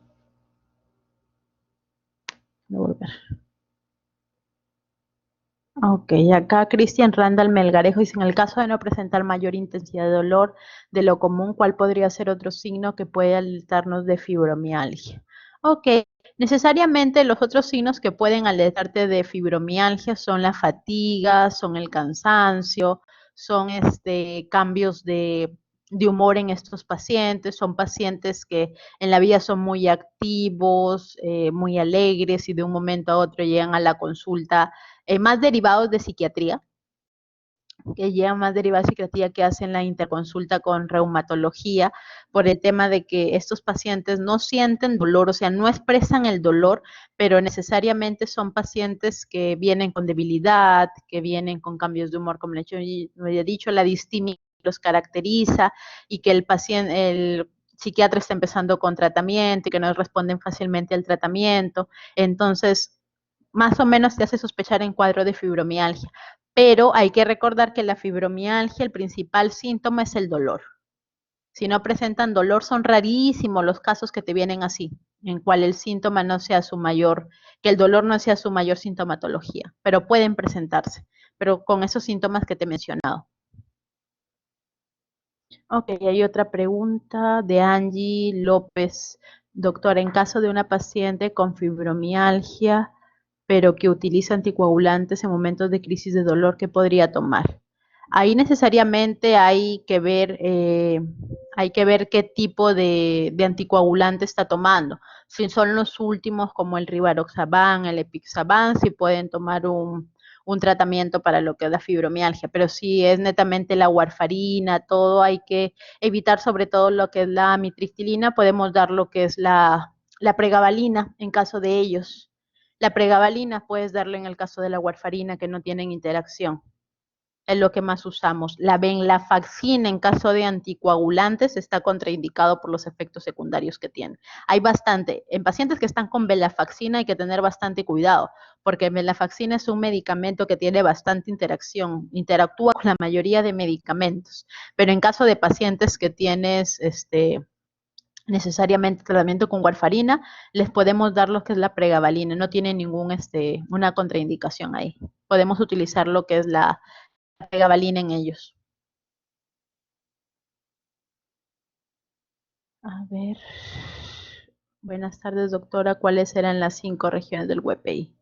Voy a volver. Ok, acá Cristian Randall Melgarejo dice, en el caso de no presentar mayor intensidad de dolor de lo común, ¿cuál podría ser otro signo que puede alertarnos de fibromialgia? Ok, necesariamente los otros signos que pueden alertarte de fibromialgia son la fatiga, son el cansancio, son cambios de humor en estos pacientes, son pacientes que en la vida son muy activos, muy alegres y de un momento a otro llegan a la consulta más derivados de psiquiatría, que llevan más derivados de psiquiatría que hacen la interconsulta con reumatología por el tema de que estos pacientes no sienten dolor, o sea, no expresan el dolor, pero necesariamente son pacientes que vienen con debilidad, que vienen con cambios de humor, como le he dicho, la distimia los caracteriza y que el psiquiatra está empezando con tratamiento y que no responden fácilmente al tratamiento. Entonces, más o menos te hace sospechar en cuadro de fibromialgia. Pero hay que recordar que la fibromialgia, el principal síntoma es el dolor. Si no presentan dolor, son rarísimos los casos que te vienen así, en cual el síntoma no sea su mayor, que el dolor no sea su mayor sintomatología, pero pueden presentarse, pero con esos síntomas que te he mencionado. Ok, hay otra pregunta de Angie López Doctor, en caso de una paciente con fibromialgia, pero que utiliza anticoagulantes en momentos de crisis de dolor, ¿qué podría tomar? Ahí necesariamente hay que ver qué tipo de anticoagulante está tomando. Si son los últimos como el Rivaroxaban, el Epixaban, si pueden tomar un tratamiento para lo que es la fibromialgia, pero si es netamente la warfarina, todo hay que evitar sobre todo lo que es la amitriptilina, podemos dar lo que es la pregabalina en caso de ellos. La pregabalina puedes darle en el caso de la warfarina que no tienen interacción. Es lo que más usamos. La venlafaxina en caso de anticoagulantes está contraindicado por los efectos secundarios que tiene. Hay bastante. En pacientes que están con venlafaxina hay que tener bastante cuidado, porque venlafaxina es un medicamento que tiene bastante interacción, interactúa con la mayoría de medicamentos. Pero en caso de pacientes que tienes necesariamente tratamiento con warfarina, les podemos dar lo que es la pregabalina, no tiene una contraindicación ahí. Podemos utilizar lo que es la pregabalina en ellos. A ver. Buenas tardes, doctora. ¿Cuáles eran las 5 regiones del WPI?